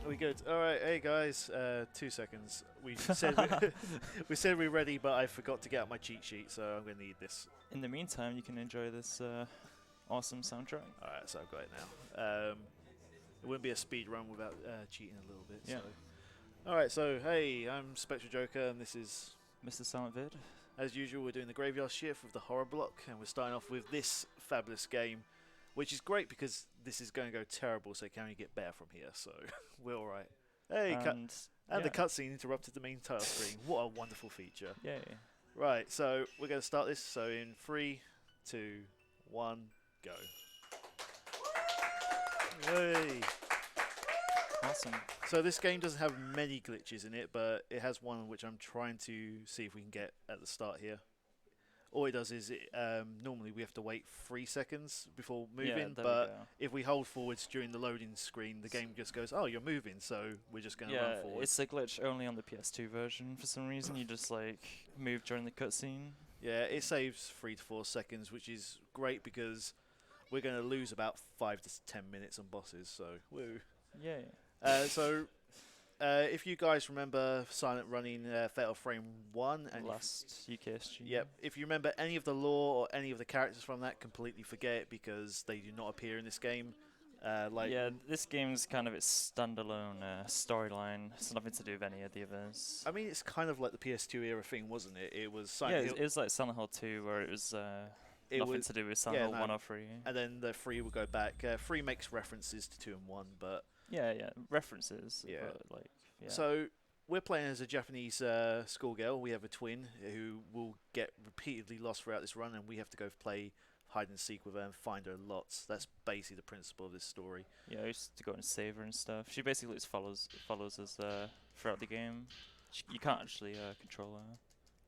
Are we good? All right, hey guys, 2 seconds. We said we said we're ready, but I forgot to get out my cheat sheet, so I'm gonna need this. In the meantime, you can enjoy this awesome soundtrack. All right, so I've got it now. It wouldn't be a speed run without cheating a little bit. Yeah. So. All right, so hey, I'm Spectraljoker, and this is, Mr. Silent Vid. as usual, we're doing the graveyard shift with the horror block, and we're starting off with this fabulous game, which is great because this is going to go terrible, so it can only get better from here. So we're all right. Hey, And the cutscene interrupted the main title screen. What a wonderful feature. yay. Right, so we're going to start this. So in 3, 2, 1, go. Hey. Awesome. So this game doesn't have many glitches in it, but it has one which I'm trying to see if we can get at the start here. All it does is, normally we have to wait 3 seconds before moving, there we but go. if we hold forwards during the loading screen, the game just goes, oh, you're moving, so we're just going to run forward. It's a glitch only on the PS2 version for some reason. You just like move during the cutscene. Yeah, it saves 3 to 4 seconds, which is great because we're going to lose about 5 to 10 minutes on bosses, so woo. Yay. If you guys remember Silent running Fatal Frame 1 and Last UKSG. yep, if you remember any of the lore or any of the characters from that, completely forget it because they do not appear in this game. Yeah, this game's kind of its standalone storyline. It's nothing to do with any of the others. I mean, it's kind of like the PS2 era thing, wasn't it? It was Yeah, Silent Hill, it was like Silent Hill 2, where it was it nothing was, to do with Silent Hill no. 1 or 3. and then the 3 will go back. 3 makes references to 2 and 1, but Yeah, references. Yeah. But like, yeah. so we're playing as a Japanese schoolgirl. We have a twin who will get repeatedly lost throughout this run, and we have to go play hide and seek with her and find her lots. That's basically the principle of this story. Yeah, I used to go and save her and stuff. She basically just follows us throughout the game. You can't actually control her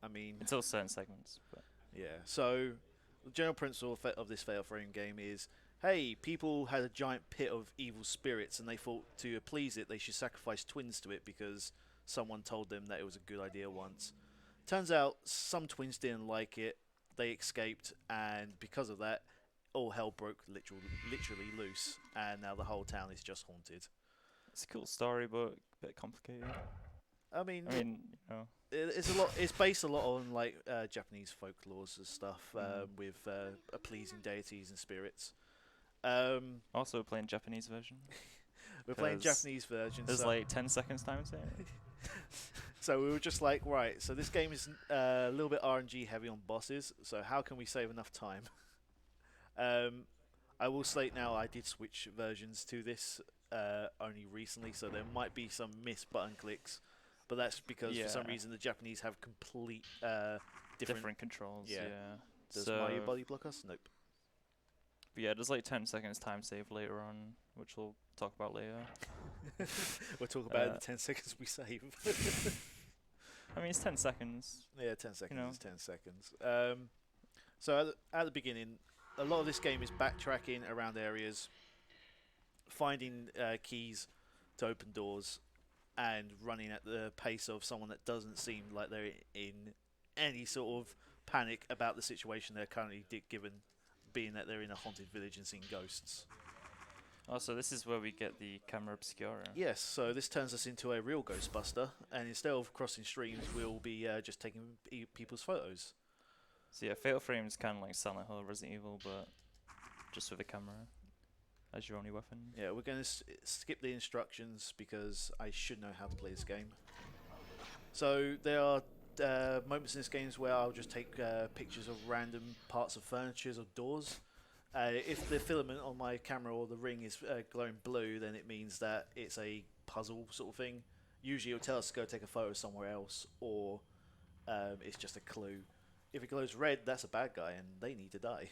I mean, until certain segments. But yeah. So the general principle of this Fatal Frame game is, hey, people had a giant pit of evil spirits, and they thought to appease it, they should sacrifice twins to it because someone told them that it was a good idea once. Turns out some twins didn't like it. They escaped, and because of that, all hell broke literally loose, and now the whole town is just haunted. it's a cool story, but a bit complicated. I mean, You know. it's a lot. It's based a lot on like Japanese folklores and stuff with pleasing deities and spirits. Also playing Japanese version. We're playing 'Cause Japanese version. There's So, like 10 seconds time saving. so we were just like, right. So this game is a little bit RNG heavy on bosses. So how can we save enough time? I will state now, I did switch versions to this only recently, so there might be some missed button clicks, but that's because for some Yeah. reason the Japanese have complete Different controls. yeah. Yeah. Does So, Mario body block us? Nope. but yeah, there's like 10 seconds time save later on, which we'll talk about later. We'll talk about it in the 10 seconds we save. I mean, it's 10 seconds. Yeah, 10 seconds know. is 10 seconds. So at the beginning, a lot of this game is backtracking around areas, finding keys to open doors, and running at the pace of someone that doesn't seem like they're in any sort of panic about the situation they're currently given, being that they're in a haunted village and seeing ghosts. Also, this is where we get the camera obscura. Yes, so this turns us into a real Ghostbuster, and instead of crossing streams, we'll be just taking people's photos. So yeah, Fatal Frame is kind of like Silent Hill, Resident Evil, but just with a camera as your only weapon. Yeah, we're going to skip the instructions because I should know how to play this game. So there are moments in this game where I'll just take pictures of random parts of furniture or doors. If the filament on my camera or the ring is glowing blue, then it means that it's a puzzle sort of thing. Usually it'll tell us to go take a photo somewhere else, or it's just a clue. If it glows red, that's a bad guy and they need to die.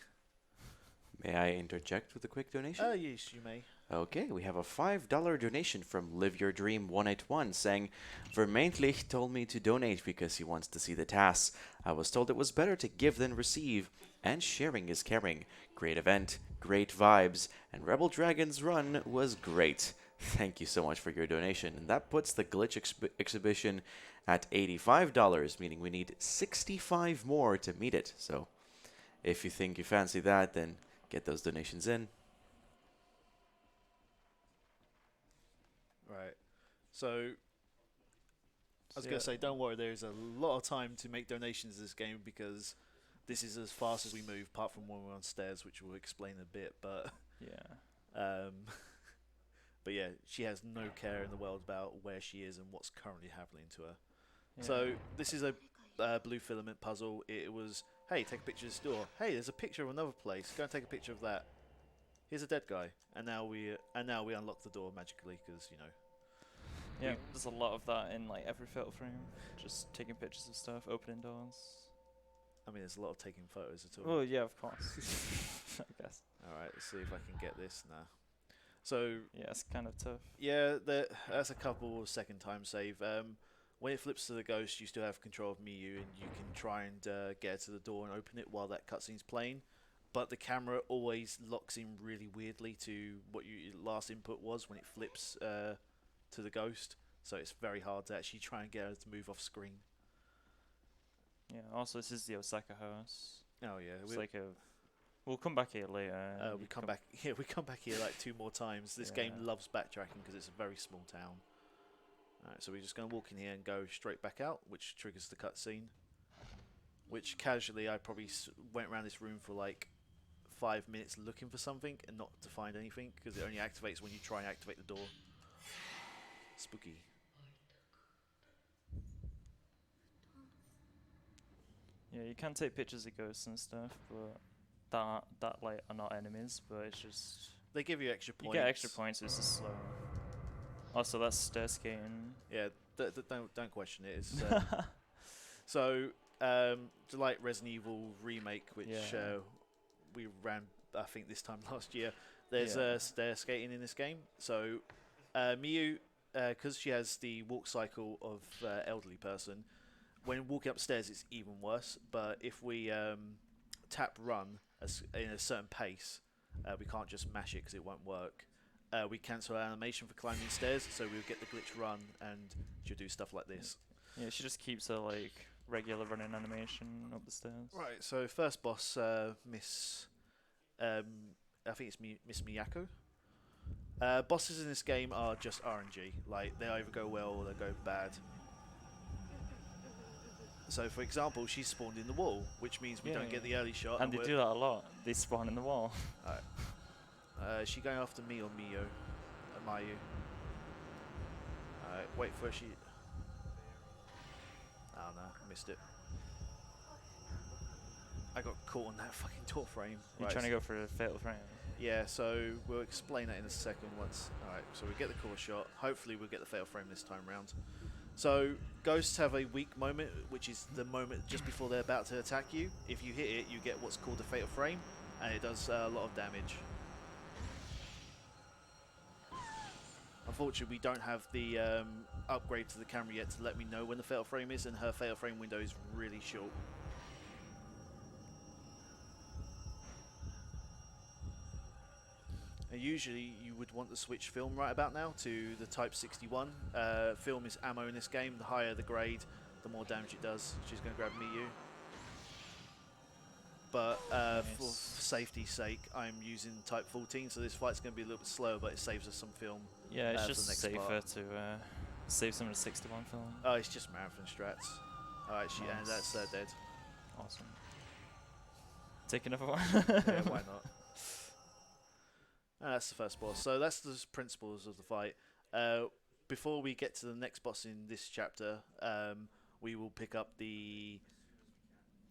May I interject with a quick donation? Yes, you may. Okay, we have a $5 donation from Live Your Dream 181 saying, Vermeintlich told me to donate because he wants to see the tasks. I was told it was better to give than receive, and sharing is caring. Great event, great vibes, and Rebel Dragon's run was great. Thank you so much for your donation. And that puts the glitch exhibition at $85, meaning we need 65 more to meet it. So if you think you fancy that, then get those donations in. Right. So I was going to say, don't worry, there's a lot of time to make donations in this game because this is as fast as we move, apart from when we're on stairs, which we'll explain a bit. But yeah. but yeah, she has no care in the world about where she is and what's currently happening to her. Yeah. So this is a blue filament puzzle. It was, hey, take a picture of this door. Hey, there's a picture of another place. Go and take a picture of that. Here's a dead guy, and now we unlock the door magically because you know. Yeah, there's a lot of that in like every Fatal Frame. Just taking pictures of stuff, opening doors. I mean, there's a lot of taking photos at all. Oh yeah, of course. I guess. All right, let's see if I can get this now. So yeah, it's kind of tough. Yeah, that's a couple of second time save. When it flips to the ghost, you still have control of Miyu, and you can try and get her to the door and open it while that cutscene's playing. But the camera always locks in really weirdly to what your last input was when it flips to the ghost. So it's very hard to actually try and get her to move off screen. Yeah. Also, this is the Osaka House. Oh yeah, It's like a. We'll come back here later. we come back. Yeah, we come back here like 2 more times. This game loves backtracking because it's a very small town. Alright, so we're just going to walk in here and go straight back out, which triggers the cutscene. Which casually, I probably went around this room for like 5 minutes looking for something and not to find anything because it only activates when you try and activate the door. Spooky. Yeah, you can take pictures of ghosts and stuff, but that like are not enemies. But it's just they give you extra points. You get extra points. It's just slow. Also, that's stair skating. Yeah, don't question it. It's, so, like Resident Evil remake, which we ran, I think this time last year. There's stair skating in this game. So, Miyu, because she has the walk cycle of elderly person, when walking upstairs it's even worse. But if we tap run in a certain pace, we can't just mash it because it won't work. We cancel our animation for climbing stairs, so we'll get the glitch run and she'll do stuff like this. Yeah, she just keeps her like regular running animation up the stairs. Right, so first boss, Miss, I think it's Miss Miyako. Bosses in this game are just RNG, like they either go well or they go bad. So for example, she's spawned in the wall, which means we don't get the early shot. And they do that a lot. They spawn in the wall. Alright. Is she going after me or Mayu? Alright, wait for she. Oh no, missed it. I got caught on that fucking door frame. You're trying to go for a fatal frame. Yeah, so we'll explain that in a second once. Alright, so we get the core shot. Hopefully we'll get the fatal frame this time round. So, ghosts have a weak moment, which is the moment just before they're about to attack you. If you hit it, you get what's called a fatal frame, and it does a lot of damage. Unfortunately, we don't have the upgrade to the camera yet to let me know when the fatal frame is, and her fatal frame window is really short. And usually, you would want to switch film right about now to the Type 61. Film is ammo in this game. The higher the grade, the more damage it does. She's going to grab Miyu. But for safety's sake, I'm using Type 14, so this fight's going to be a little bit slower, but it saves us some film. Yeah, it's just next safer part. to save some of the 61 film. Oh, it's just marathon strats. Alright, and that's dead. Awesome. Take another one. Yeah, why not? And that's the first boss. So that's the principles of the fight. Before we get to the next boss in this chapter, we will pick up the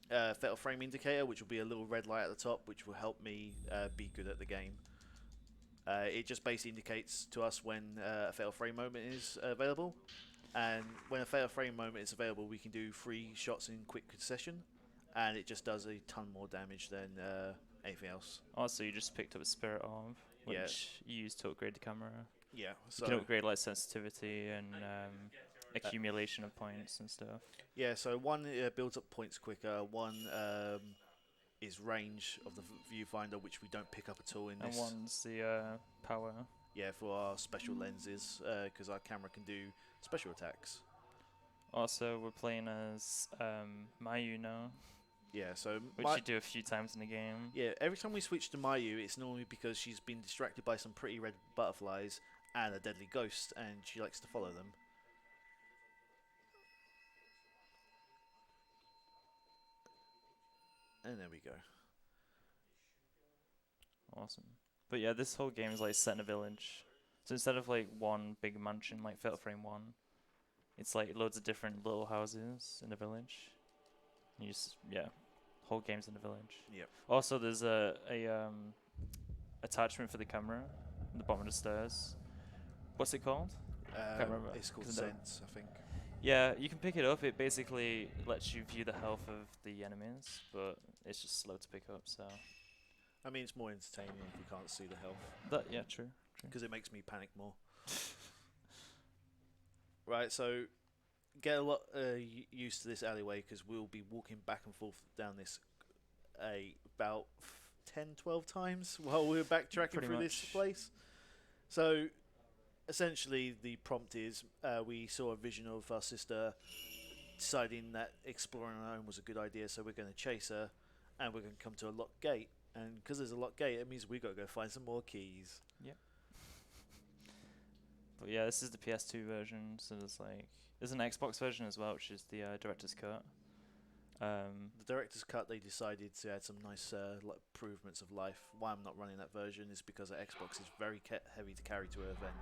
fatal frame indicator, which will be a little red light at the top, which will help me be good at the game. It just basically indicates to us when a fatal frame moment is available, and when a fatal frame moment is available, we can do 3 shots in quick succession, and it just does a ton more damage than anything else. Also, you just picked up a spirit orb, which you use to upgrade the camera. Yeah, so You can upgrade like sensitivity and accumulation of points and stuff. yeah, so one builds up points quicker, one is range of the viewfinder, which we don't pick up at all in And this. one's the power. Yeah, for our special lenses, because our camera can do special attacks. Also, we're playing as Mayu now, Yeah, so which you do a few times in the game. yeah, every time we switch to Mayu, it's normally because she's been distracted by some pretty red butterflies, and a deadly ghost, and she likes to follow them. And there we go. Awesome. But yeah, this whole game is like set in a village. So instead of like one big mansion like Fatal Frame 1, it's like loads of different little houses in the village. You just, yeah, whole game's in the village. Yep. Also, there's a attachment for the camera at the bottom of the stairs. What's it called? Can't remember. It's called 'Cause I don't- Sense, I think. Yeah, you can pick it up. It basically lets you view the health of the enemies, but it's just slow to pick up. So I mean, it's more entertaining if you can't see the health, that, yeah, true. because it makes me panic more. Right, so get a lot used to this alleyway, because we'll be walking back and forth down this about 10, 12 times while we're backtracking Pretty through this much. place. So essentially the prompt is we saw a vision of our sister deciding that exploring on our own was a good idea, so we're going to chase her, and we're going to come to a locked gate. And because there's a locked gate, it means we've got to go find some more keys. But yeah, this is the PS2 version. So there's an Xbox version as well, which is the director's cut. The director's cut, they decided to add some nice improvements of life. Why I'm not running that version is because the Xbox is very heavy to carry to Earth, and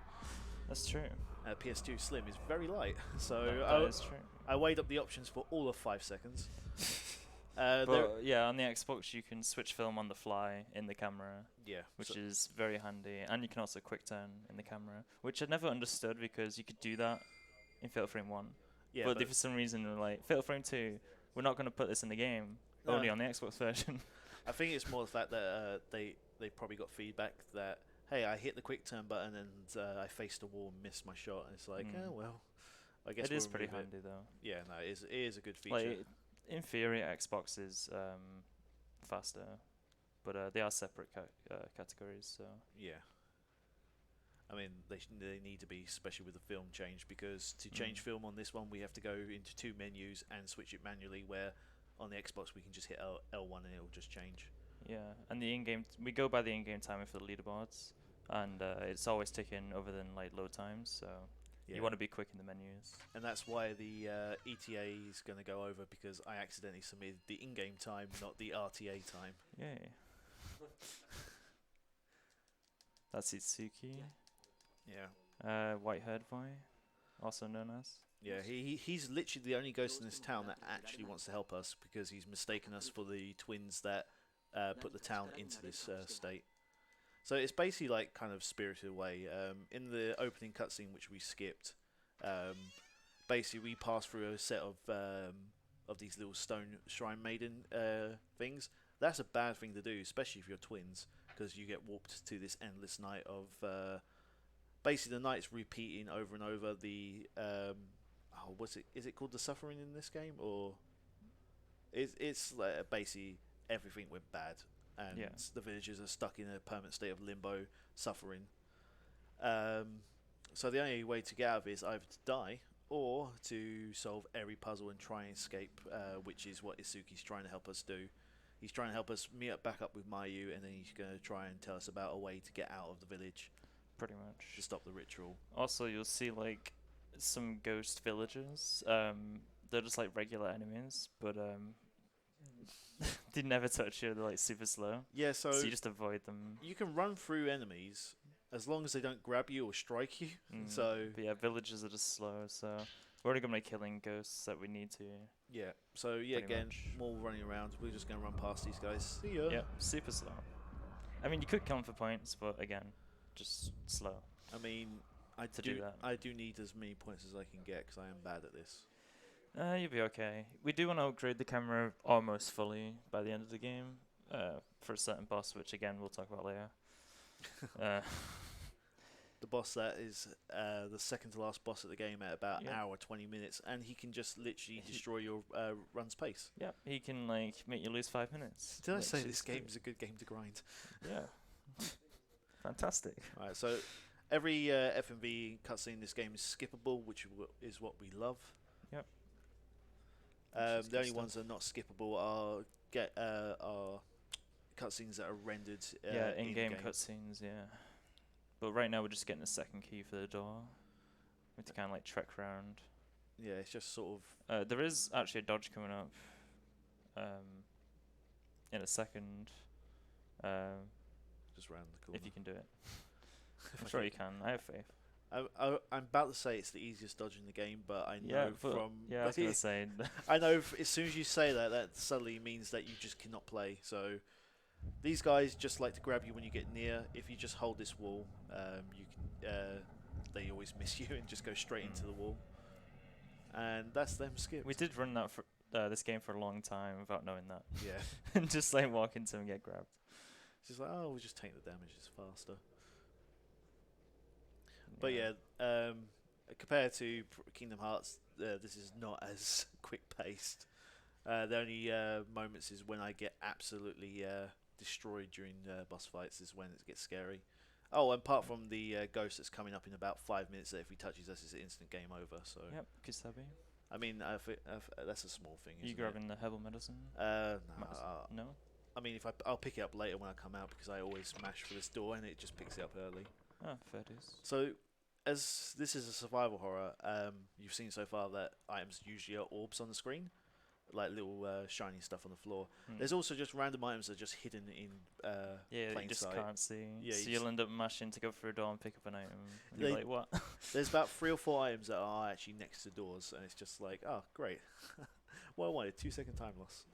That's true. PS2 Slim is very light. So That is true. I weighed up the options for all of 5 seconds. But yeah, on the Xbox you can switch film on the fly in the camera, Yeah, which so is very handy, and you can also quick turn in the camera, which I never understood because you could do that in Fatal Frame 1. yeah, but if for some reason they're like, Fatal Frame 2, we're not going to put this in the game, No. only on the Xbox version. I think it's more the fact that they probably got feedback that, hey, I hit the quick turn button and I faced a wall and missed my shot. And it's like, oh well, I guess It we'll is pretty remove handy though. Yeah, no, it is a good feature. Like, in theory, Xbox is faster, but they are separate categories. So Yeah. I mean, they need to be, especially with the film change, because to change film on this one, we have to go into 2 menus and switch it manually, where on the Xbox we can just hit L1 and it'll just change. yeah, and the in-game we go by the in-game timer for the leaderboards, and it's always ticking other than like load times. So Yeah. you want to be quick in the menus. And that's why the ETA is going to go over, because I accidentally submitted the in-game time, not the RTA time. Yay. That's Itsuki. Yeah. White-haired boy, also known as. Yeah, he's literally the only ghost in this town that actually wants to help us, because he's mistaken us for the twins that put the town into this state. So it's basically like kind of Spirited Away. In the opening cutscene, which we skipped, basically we pass through a set of these little stone shrine maiden things. That's a bad thing to do, especially if you're twins, because you get warped to this endless night of basically the night's repeating over and over. The what's it? Is it called the Suffering in this game, or it's like basically everything went bad, and Yeah. the villagers are stuck in a permanent state of limbo, suffering. So the only way to get out of it is either to die or to solve every puzzle and try and escape, which is what Isuki's trying to help us do. He's trying to help us meet back up with Mayu, and then he's going to try and tell us about a way to get out of the village Pretty much. to stop the ritual. Also, you'll see like some ghost villagers. They're just like regular enemies, but they never touch you. They're like super slow, Yeah, so so you just avoid them. you can run through enemies as long as they don't grab you or strike you. So but yeah, villagers are just slow. So we're only gonna be killing ghosts that we need to. yeah, so yeah, Pretty again, much. more running around. We're just going to run past these guys. See ya. Yeah, super slow. I mean, you could kill them for points, but again, just slow. I mean, I To do do that. I do need as many points as I can get, because I am bad at this. You'll be okay. We do want to upgrade the camera almost fully by the end of the game for a certain boss, which again we'll talk about later. The boss that is the second to last boss of the game at about an Yeah. hour 20 minutes, and he can just literally destroy your run's pace. Yeah, he can like make you lose 5 minutes. Did I which say is this game good. is a good game to grind? Yeah. Fantastic. Alright, so every FMV cutscene in this game is skippable, which is what we love. Yep. Which is The good only stuff. ones that are not skippable are cutscenes that are rendered Yeah, in-game in-game. cutscenes. Yeah. But right now we're just getting a second key for the door. We have to kind of like trek around. Yeah, it's just sort of. There is actually a dodge coming up in a second. Just round the corner. If you can do it. I'm sure you can. I have faith. I'm about to say it's the easiest dodge in the game, but I know I was gonna say. I know as soon as you say that, that suddenly means that you just cannot play. So these guys just like to grab you when you get near. If you just hold this wall, you can. They always miss you and just go straight into the wall. And that's them skipped. We did run that for this game for a long time without knowing that. Yeah. And just like walk into and get grabbed. It's just like, oh, we'll just take the damages faster. But yeah, compared to Kingdom Hearts, this is not as quick-paced. The only moments is when I get absolutely destroyed during boss fights is when it gets scary. Oh, and apart from the ghost that's coming up in about 5 minutes, that if he touches us, it's an instant game over. So yep, Kisabi. I mean, that's a small thing. You grabbing the herbal medicine? No. I mean, I'll pick it up later when I come out because I always smash for this door and it just picks it up early. Oh, fair dues. So, as this is a survival horror, you've seen so far that items usually are orbs on the screen, like little shiny stuff on the floor. There's also just random items that are just hidden in plain you just sight. can't see. Yeah, so you'll end up mashing to go through a door and pick up an item. And you're like, what? There's about 3 or 4 items that are actually next to doors, and it's just like, oh, great. What I wanted, 2-second time loss.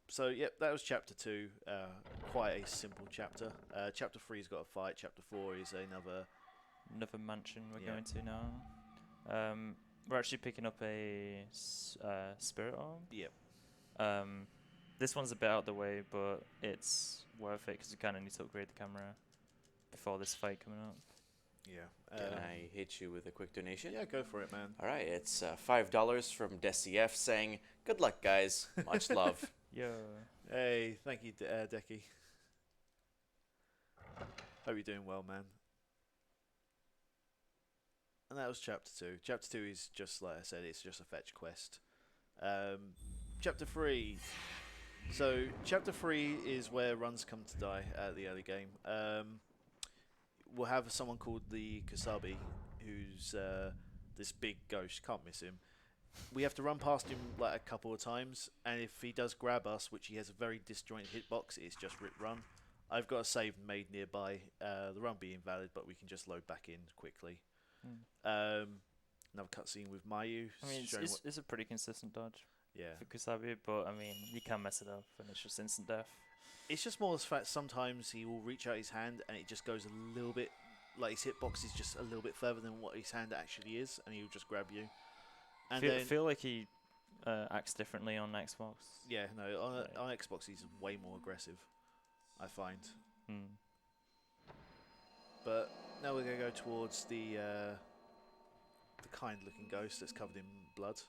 So, yep, that was Chapter 2. Quite a simple chapter. Chapter 3's got a fight. Chapter 4 is Another mansion we're going to now. We're actually picking up a spirit orb. Yep. This one's a bit out of the way, but it's worth it because you kind of need to upgrade the camera before this fight coming up. Yeah. Can I hit you with a quick donation? Yeah, go for it, man. All right, it's $5 from DesiF saying, "Good luck, guys. Much love." Yo. Hey, thank you, Decky. Hope you're doing well, man. And that was Chapter 2. Chapter 2 is just, like I said, it's just a fetch quest. Chapter 3. So, Chapter 3 is where runs come to die at the early game. We'll have someone called the Kusabi, who's this big ghost. Can't miss him. We have to run past him like a couple of times, and if he does grab us, which he has a very disjointed hitbox, it's just rip run. I've got a save made nearby. The run be invalid, but we can just load back in quickly. Another cutscene with Mayu. I mean, it's a pretty consistent dodge. Yeah. For Kusabi, but I mean, you can mess it up, and it's just instant death. It's just more the fact sometimes he will reach out his hand, and it just goes a little bit, like his hitbox is just a little bit further than what his hand actually is, and he'll just grab you. And feel like he acts differently on Xbox. Yeah, no, on Xbox he's way more aggressive, I find. But now we're going to go towards the kind-looking ghost that's covered in blood.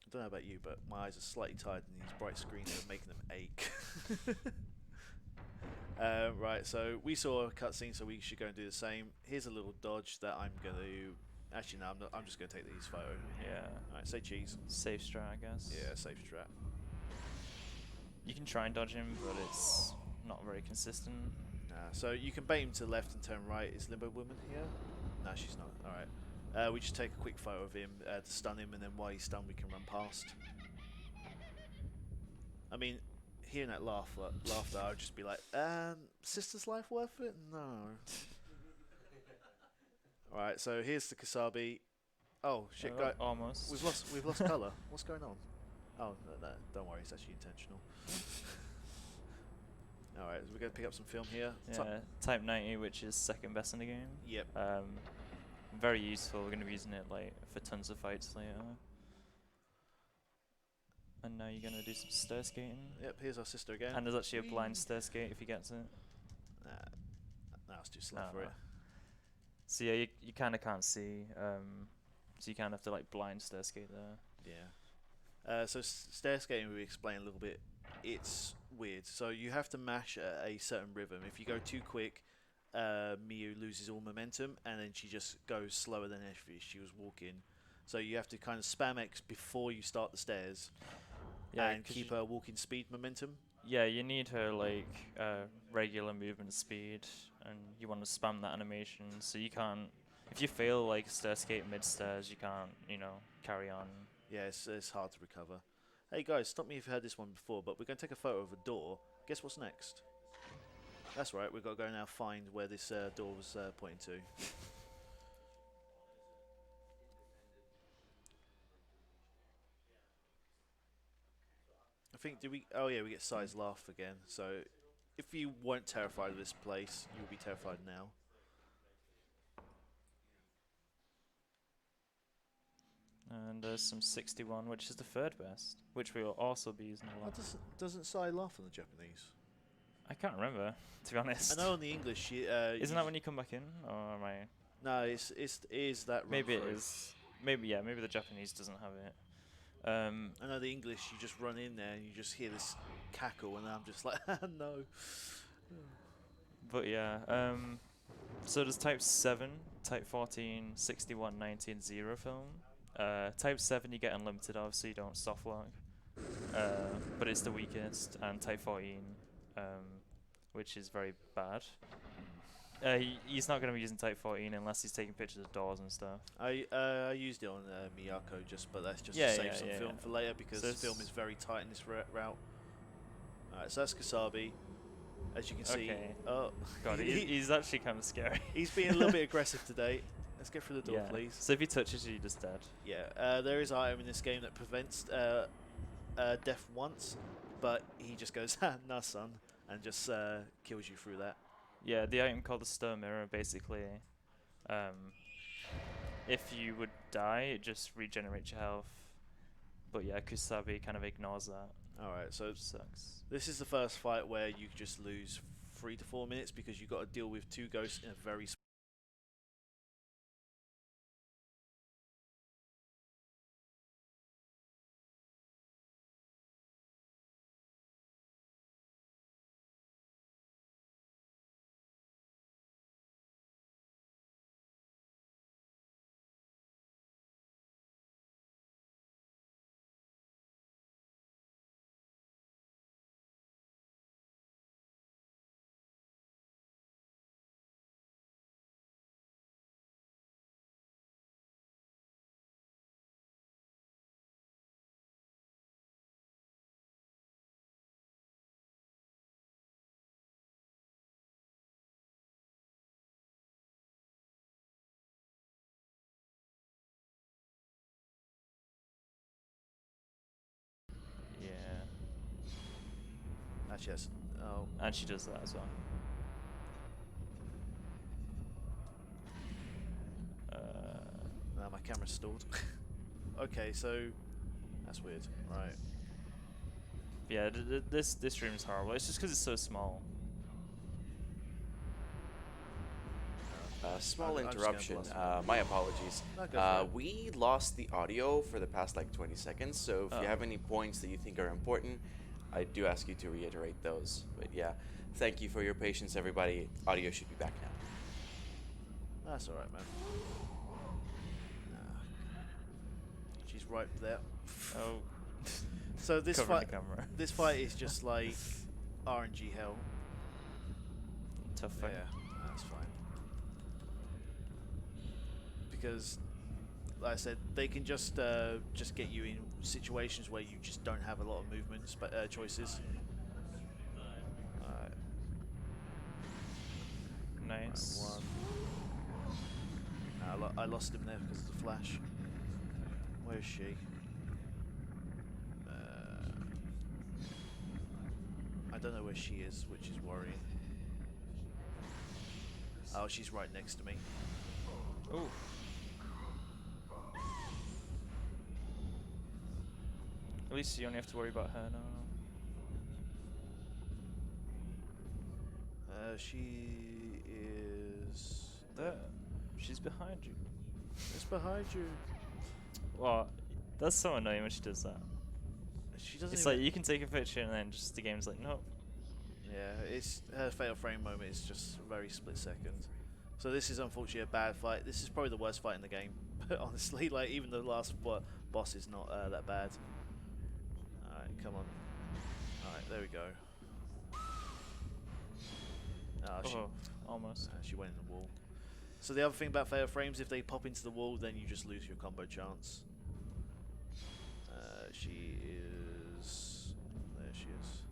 I don't know about you, but my eyes are slightly tired and these bright screens are making them ache. Right, so we saw a cutscene, so we should go and do the same. Here's a little dodge that I'm going to... Actually, no, I'm just going to take these photo. Yeah. Alright, say cheese. Safe strat, I guess. Yeah, safe strat. You can try and dodge him, but it's not very consistent. Nah, so you can bait him to the left and turn right. Is Limbo Woman here? No, she's not. Alright. We just take a quick photo of him to stun him, and then while he's stunned, we can run past. I mean... Hearing that laughter, I would just be like, sister's life worth it? No. Alright, so here's the Kusabi. Oh shit, guy. Almost. We've lost colour. What's going on? Oh no, don't worry, it's actually intentional. Alright, so we're gonna pick up some film here. Yeah, Type 90, which is second best in the game. Yep. Very useful. We're gonna be using it like for tons of fights later. And now you're going to do some stair skating. Yep, here's our sister again. And there's actually a blind stair skate if he gets it. Nah, it's too slow for it. So yeah, you kind of can't see. So you kind of have to like blind stair skate there. Yeah. So stair skating, we explain a little bit. It's weird. So you have to mash at a certain rhythm. If you go too quick, Miyu loses all momentum, and then she just goes slower than if she was walking. So you have to kind of spam X before you start the stairs. Yeah, and 'cause keep you- her walking speed momentum. Yeah, you need her like regular movement speed, and you want to spam that animation. So you can't. If you fail like stair skate mid stairs, you can't. Carry on. Yeah, it's hard to recover. Hey guys, stop me if you've heard this one before, but we're going to take a photo of a door. Guess what's next? That's right, we've got to go now find where this door was pointing to. I think, oh yeah, we get Sai's laugh again. So, if you weren't terrified of this place, you'll be terrified now. And there's some 61, which is the third best, which we will also be using a Oh, lot. doesn't Sai laugh on the Japanese? I can't remember, to be honest. I know on the English, Isn't that when you come back in, or am I? No, is that run Maybe it through. is. Maybe the Japanese doesn't have it. I know the English, you just run in there and you just hear this cackle, and I'm just like, no. But yeah, so there's Type 7, Type 14, 61, 90, and 0 film. Type 7 you get unlimited of, so you don't soft lock. But it's the weakest, and Type 14, which is very bad. He's not going to be using Type 14 unless he's taking pictures of doors and stuff. I used it on Miyako, but that's just Yeah, to save yeah, some yeah. film for later, because So the film is very tight in this route. Alright, so that's Kasabi. As you can see, Okay. oh, God, he's actually kind of scary. he's being a little bit aggressive today. Let's get through the door, Yeah. please. So if he touches you, you're just dead. Yeah, there is an item in this game that prevents death once, but he just goes, nah son, and just kills you through that. Yeah, the item called the Stir Mirror, basically, if you would die, it just regenerates your health. But yeah, Kusabi kind of ignores that, Alright, so which sucks. this is the first fight where you just lose 3 to 4 minutes, because you've got to deal with 2 ghosts in a very Yeah. Actually, that's, oh, And she does that as well. my camera's stalled. Okay, so that's weird. Right. Yeah, this room is horrible. It's just because it's so small. Small I'm just gonna interruption. blast My apologies. No, go for it. We lost the audio for the past like 20 seconds, so if you Oh. have any points that you think are important, I do ask you to reiterate those. But yeah, thank you for your patience, everybody. Audio should be back now. That's alright, man. She's right there. Oh, So this covering fight, the camera. this fight is just like RNG hell. Tough Yeah, fight. that's fine. Because, like I said, they can just get you in situations where you just don't have a lot of movements, but choices. Alright. Nice. One. I lost him there because of the flash. Where is she? I don't know where she is, which is worrying. Oh, she's right next to me. Ooh. At least you only have to worry about her now. She is There. She's behind you. It's behind you. Well, that's so annoying when she does that. She doesn't. It's even like you can take a picture and then just the game's like, nope. Yeah, it's her fatal frame moment is just a very split second. So this is unfortunately a bad fight. This is probably the worst fight in the game. Honestly, like even the last boss is not that bad. Alright, Come on. Alright, there we go. Oh, almost. She went in the wall. So the other thing about fatal frames, if they pop into the wall, then you just lose your combo chance. She is... There she is.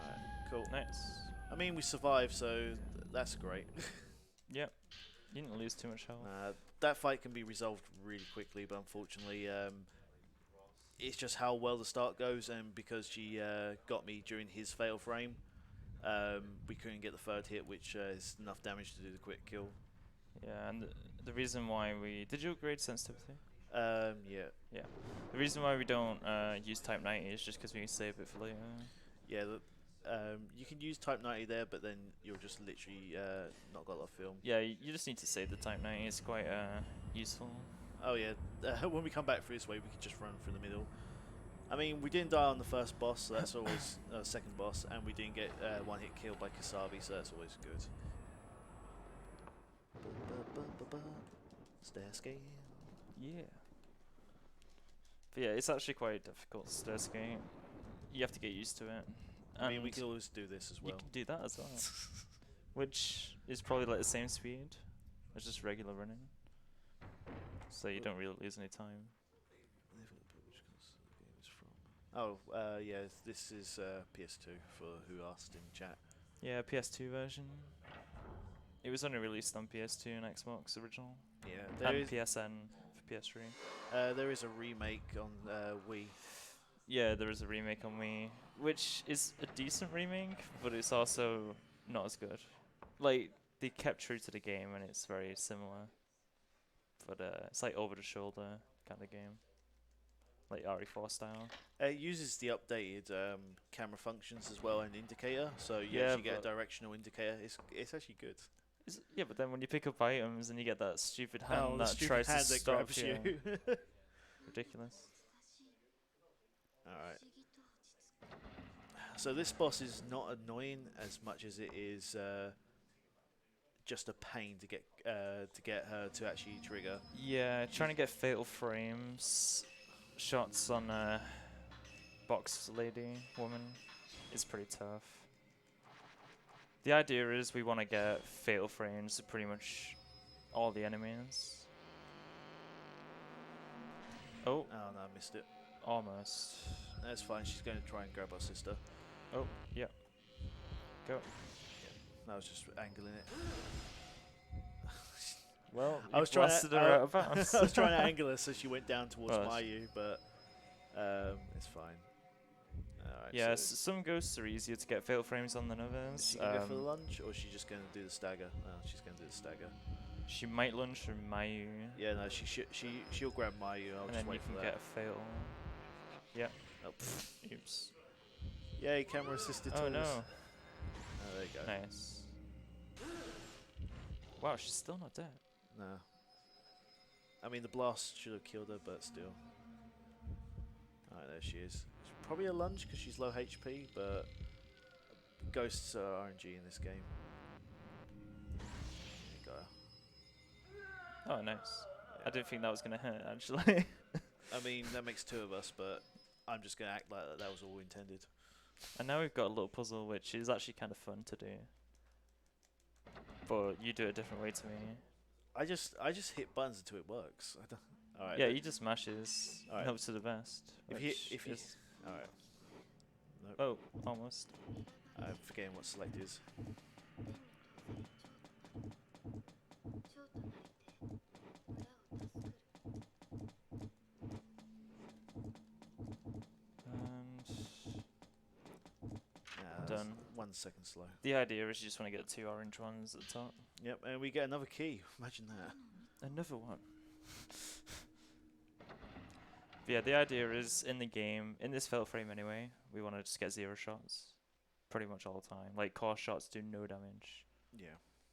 Alright, cool. Nice. I mean, we survived, so that's great. Yep. You didn't lose too much health. That fight can be resolved really quickly, but unfortunately, it's just how well the start goes, and because she got me during his fatal frame, we couldn't get the third hit, which is enough damage to do the quick kill. Yeah, and the reason why we... Did you upgrade sensitivity? Yeah. Yeah. The reason why we don't use Type 90 is just because we can save it for later. Yeah, you can use Type 90 there, but then you'll just literally not got a lot of film. Yeah, you just need to save the Type 90. It's quite useful. Oh yeah, when we come back through this way, we can just run through the middle. I mean, we didn't die on the first boss, so that's always second boss, and we didn't get one hit killed by Kasabi, so that's always good. Stair Skating. Yeah. But yeah, it's actually quite difficult stair skating. You have to get used to it. I mean, we And can always do this as well. you can do that as well. Which is probably like the same speed. It's just regular running. So you don't really lose any time. Oh, yeah, this is PS2 for who asked in chat. Yeah, PS2 version. It was only released on PS2 and Xbox original. Yeah, And PSN for PS3. there is a remake on Wii. Yeah, there is a remake on Wii, which is a decent remake, but it's also not as good. Like, they kept true to the game and it's very similar. But it's like over the shoulder kind of game. Like RE4 style. It uses the updated camera functions as well and indicator, so you Yeah, actually get a but- directional indicator. It's actually good. Yeah, but then when you pick up items and you get that stupid hand the that stupid tries hand to that stop grabs you. you. Ridiculous. Alright. So this boss is not annoying as much as it is just a pain to get her to actually trigger. Yeah, trying to get fatal frames, shots on box lady, woman, is pretty tough. The idea is we want to get fatal frames to pretty much all the enemies. Oh, Oh no, I missed it. almost. That's fine. She's going to try and grab our sister. Oh, yeah. Go. I was just angling it. Well, I was trying blasted to, her out of bounds. I was trying to angle her so she went down towards Well, Mayu, but it's fine. Alright, Yeah, so some ghosts are easier to get fatal frames on than is others. she going to go for the lunge, or is she just going to do the stagger? No, she's going to do the stagger. She might lunge for Mayu, Yeah, no, she'll grab Mayu. I'll and just then you wait can for get that. a fatal. Yep. Oh, pfft. Oops. Yay, camera assisted Oh tools. no. Oh, there you go. Nice. Wow, she's still not dead. No. I mean, the blast should have killed her, but still. Alright, there she is. Probably a lunge because she's low HP, but ghosts are RNG in this game. There you go. Oh, nice. I Yeah. didn't think that was gonna hit actually. I mean, that makes two of us, but I'm just going to act like that was all intended. And now we've got a little puzzle, which is actually kind of fun to do. But you do it a different way to me. I just hit buttons until it works. Alright. Yeah, you just mashes. Alright. Hope to the best. If you is- alright. Oh, almost. I'm forgetting what select is. And That's Done. 1 second slow. the idea is you just want to get 2 orange ones at the top. Yep, and we get another key. Imagine that. Another one. But yeah, the idea is in the game, in this fatal frame anyway, we want to just get 0 shots. Pretty much all the time. Like, core shots do no damage. Yeah.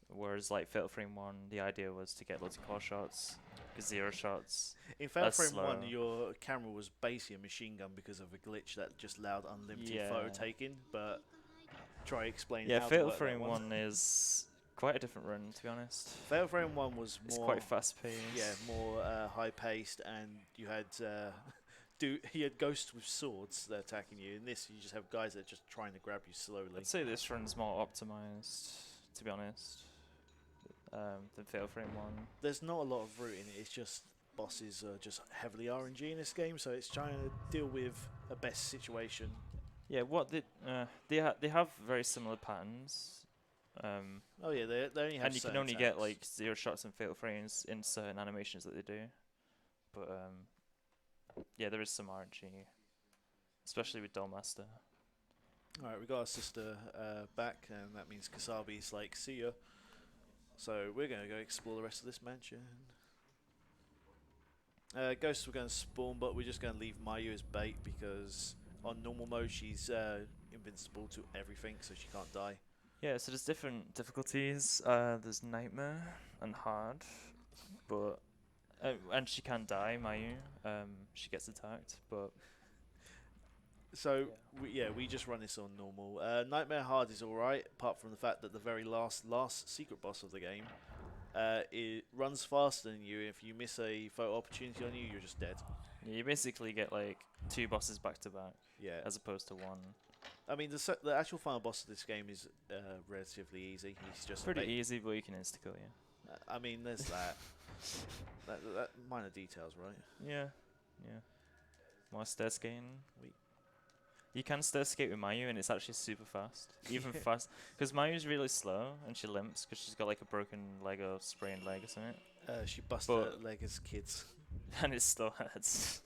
Whereas, like, fatal frame 1, the idea was to get loads of core shots. Because 0 shots. In Fatal That's Frame 1, slow. your camera was basically a machine gun because of a glitch that just allowed unlimited Yeah. photo taking, but try explaining Yeah, how to fatal work that frame one. 1 is quite a different run, to be honest. Fatal Frame 1 was It's more, quite fast paced. yeah, more high paced, and you had he had ghosts with swords that are attacking you. In this, you just have guys that are just trying to grab you slowly. I'd say this run's more optimized, to be honest, than Fatal Frame 1. There's not a lot of route in it. It's just bosses are just heavily RNG in this game, so it's trying to deal with a best situation. Yeah, what they have very similar patterns. Oh yeah, they only have. And you can certain only get attacks. like 0 shots and fatal frames in certain animations that they do. But yeah, there is some RNG, especially with Dollmaster. Alright, we got our sister back, and that means Kasabi's like, see ya. So we're going to go explore the rest of this mansion. Ghosts were going to spawn, but we're just going to leave Mayu as bait because on normal mode she's invincible to everything, so she can't die. Yeah, so there's different difficulties. There's Nightmare and Hard, but and she can die, Mayu. She gets attacked, but So we just run this on normal. Nightmare Hard is alright, apart from the fact that the very last secret boss of the game, it runs faster than you. If you miss a photo opportunity on you, you're just dead. yeah, you basically get like 2 bosses back to back Yeah. as opposed to 1. I mean, the actual final boss of this game is relatively easy. He's just Pretty easy, but you can insta-kill you. I mean, there's that. that minor details, right? Yeah, yeah. More stair skating. We- You can stair skate with Mayu, and it's actually super fast. Even fast. Because Mayu's really slow, and she limps because she's got like a broken leg or sprained leg or something. She busted But- her leg as kids. And it still hurts.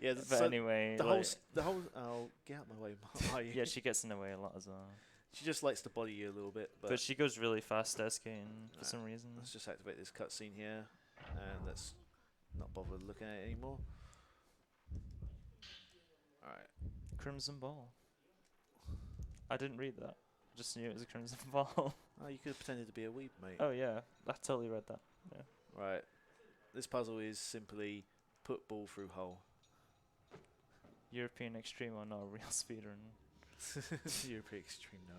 Yeah, But anyway, the like, whole. Oh, get out of my way, Mayu. yeah, she gets in the way a lot as well. She just likes to body you a little bit, but But she goes really fast stair skating for Nah, some reason. let's just activate this cutscene here, and let's not bother looking at it anymore. Alright. Crimson Ball. I didn't read that. Just knew it was a Crimson Ball. Oh, you could have pretended to be a weeb, mate. Oh yeah, I totally read that. Yeah. Right. This puzzle is simply put ball through hole. European Extreme or not a real speedrun. European Extreme, no.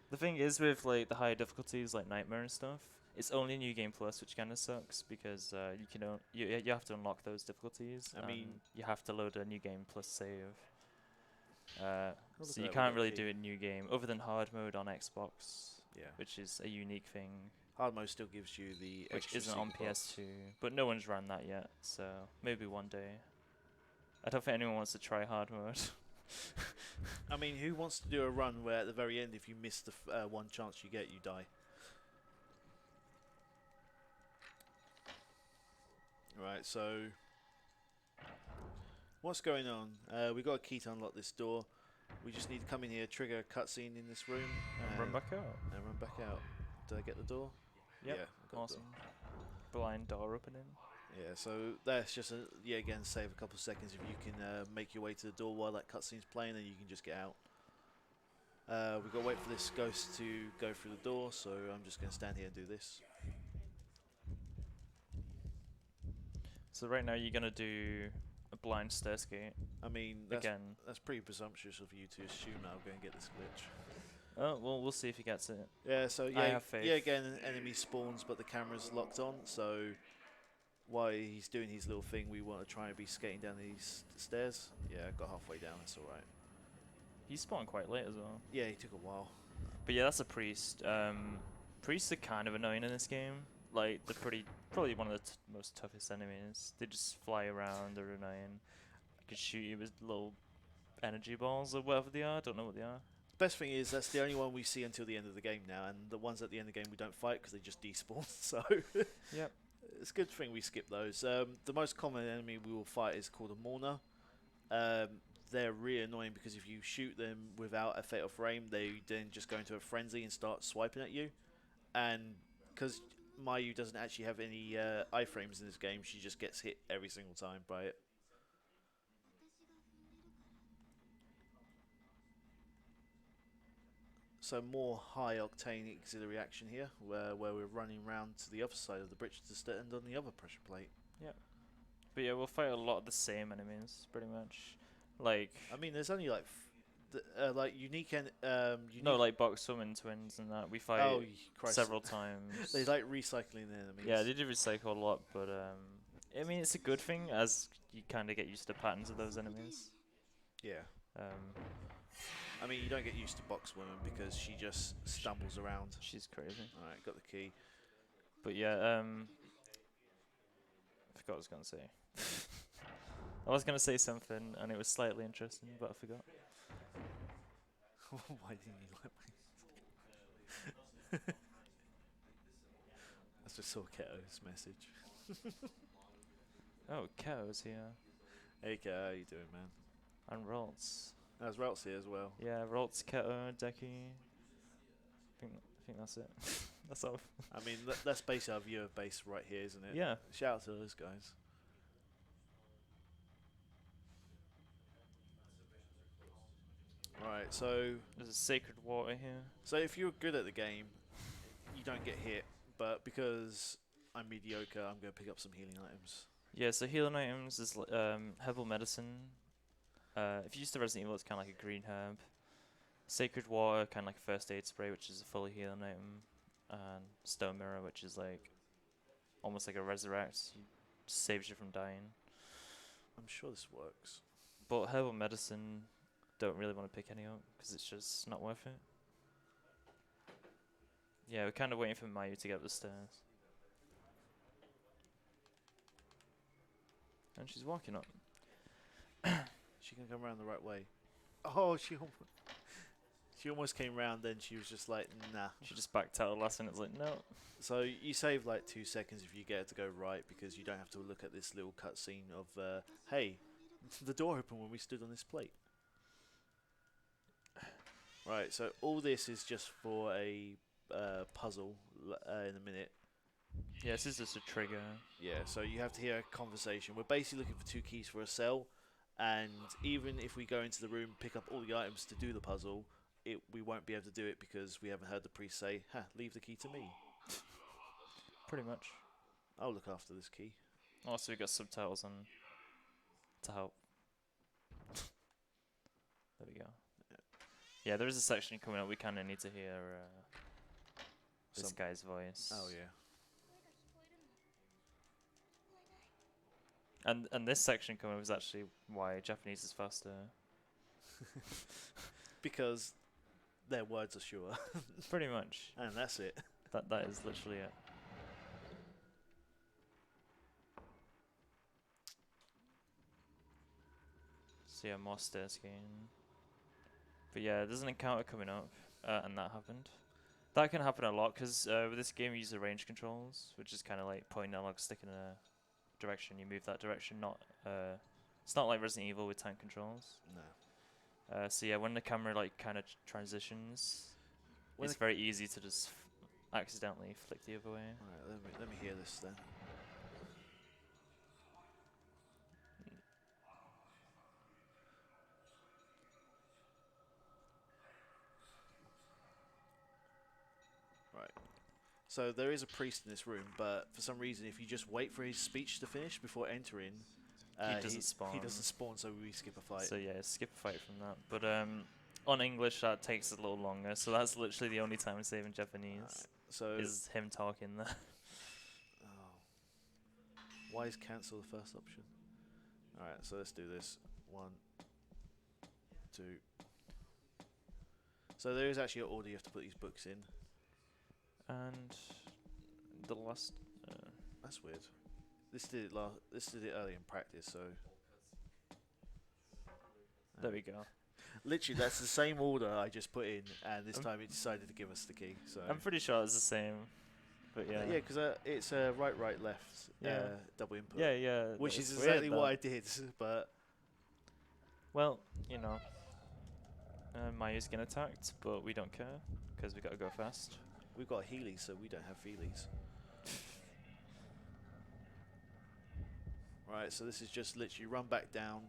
The thing is with like the higher difficulties like Nightmare and stuff, it's only New Game Plus, which kind of sucks because you have to unlock those difficulties. I mean- you have to load a New Game Plus save. Look So at you that, can't we really got do it in New Game other than hard mode on Xbox, Yeah. which is a unique thing, Hard mode still gives you the which extra isn't on secret box. PS2. But no one's run that yet, so maybe one day. I don't think anyone wants to try hard mode. I mean, who wants to do a run where at the very end, if you miss the one chance you get, you die? Right, so what's going on? We got a key to unlock this door. We just need to come in here, trigger a cutscene in this room, And run back out. and run back out. Did I get the door? Yep. Yeah, I got the Awesome. Blind door opening. Yeah, so that's just again save a couple of seconds if you can make your way to the door while that cutscene's playing, then you can just get out. We've got to wait for this ghost to go through the door, so I'm just going to stand here and do this. So right now you're gonna do a blind stair skate I mean, that's again. pretty presumptuous of you to assume that I'm going to get this glitch. Oh well, we'll see if he gets it. Yeah, so I have faith. yeah, again, an enemy spawns, but the camera's locked on, so while he's doing his little thing, we want to try and be skating down these stairs. Yeah, I got halfway down, that's alright. He spawned quite late as well. Yeah, he took a while. But yeah, that's a priest. Priests are kind of annoying in this game. Like they're probably one of the most toughest enemies. They just fly around. They're annoying. They can shoot you with little energy balls or whatever they are. I don't know what they are. Best thing is that's the only one we see until the end of the game now, and the ones at the end of the game we don't fight because they just despawn. So Yep. it's a good thing we skip those. The most common enemy we will fight is called a Mourner. They're really annoying because if you shoot them without a fatal frame, they then just go into a frenzy and start swiping at you. And because Mayu doesn't actually have any iframes in this game, she just gets hit every single time by it. So more high-octane auxiliary action here, where we're running around to the other side of the bridge to stand on the other pressure plate. But yeah, we'll fight a lot of the same enemies, pretty much. Like I mean, there's only like like unique and unique. No, like box summon twins and that. We fight Oh, Christ. several times. They like recycling their enemies. Yeah, they do recycle a lot, but I mean, it's a good thing as you kind of get used to the patterns of those enemies. Yeah. Um, I mean, you don't get used to Box Woman because she just stumbles around. she's crazy. All right, got the key. But yeah, I forgot what I was gonna say. I was gonna say something, and it was slightly interesting, but I forgot. Why didn't you like my? That's just saw Keto's message. Oh, Keto's here, Hey, Keto, how you doing, man? and Roltz. There's Ralph's here as well. Yeah, Roltz, Keto, Deki. I think that's it. That's all. I mean, that's basically our viewer base right here, isn't it? Yeah. Shout out to those guys. Right, so There's a sacred water here. if you're good at the game, you don't get hit. But because I'm mediocre, I'm going to pick up some healing items. Yeah, so healing items is herbal medicine. If you use the Resident Evil, it's kind of like a green herb. Sacred water, kind of like a first aid spray, which is a fully healing item. And stone mirror, which is like almost like a resurrect. It saves you from dying. I'm sure this works. But herbal medicine, don't really want to pick any up because it's just not worth it. Yeah, we're kind of waiting for Mayu to get up the stairs. And she's walking up. She can come around the right way. Oh, she almost came round, then she was just like, nah. She just backed out last minute. It's like, no. So you save like 2 seconds if you get it to go right, because you don't have to look at this little cutscene of, hey, the door opened when we stood on this plate. Right, so all this is just for a puzzle in a minute. Yeah, this is just a trigger. Yeah, so you have to hear a conversation. We're basically looking for 2 keys for a cell, and even if we go into the room, pick up all the items to do the puzzle, we won't be able to do it because we haven't heard the priest say, leave the key to me. Pretty much. I'll look after this key. Also, we got subtitles on to help. There we go. Yeah, there is a section coming up. We kind of need to hear this guy's voice. Oh, yeah. And this section coming up is actually why Japanese is faster. Because their words are sure. Pretty much. And that's it. That is literally it. So yeah, more stair skating. But yeah, there's an encounter coming up, and that happened. That can happen a lot because with this game you use the range controls, which is kind of like pointing analog stick in a direction. You move that direction. It's not like Resident Evil with tank controls. No. So yeah, when the camera like kind of transitions, When it's very easy to just accidentally flick the other way. Alright, let me hear this then. Right. So there is a priest in this room, but for some reason, if you just wait for his speech to finish before entering, He doesn't spawn. He doesn't spawn, so we skip a fight. So yeah, skip a fight from that. But on English that takes a little longer. So that's literally the only time I save in Japanese. Alright, so Is him talking there. Oh. Why is cancel the first option? Alright, so let's do this. 1, 2. So there is actually an order you have to put these books in. And the last. That's weird. This did it early in practice, so. There we go. Literally, that's the same order I just put in, and this time it decided to give us the key. So. I'm pretty sure it's the same. But yeah. Yeah, because it's right, left, Yeah. double input. Yeah. Which it's is weird exactly what that. I did, but. Well, you know. Mayu's getting attacked, but we don't care because we gotta go fast. We've got Heelys, so we don't have Feelies. Right, so this is just literally run back down.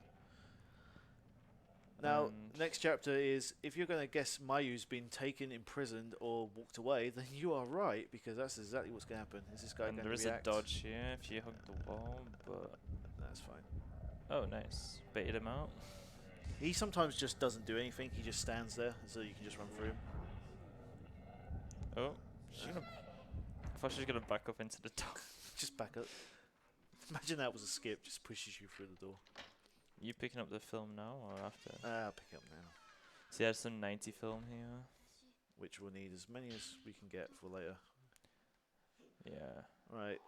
Now, And next chapter is, if you're going to guess Mayu's been taken, imprisoned, or walked away, then you are right, because that's exactly what's going to happen. Is this guy going to there is react? a dodge here if you hug the wall, but That's fine. oh nice, baited him out. He sometimes just doesn't do anything. He just stands there, so you can just run through him. Oh, she's gonna. I thought she was gonna back up into the door. Just back up. Imagine that was a skip. Just pushes you through the door. You picking up the film now or after? I'll pick up now. So there's some 90 film here. Which we'll need as many as we can get for later. Yeah. Right.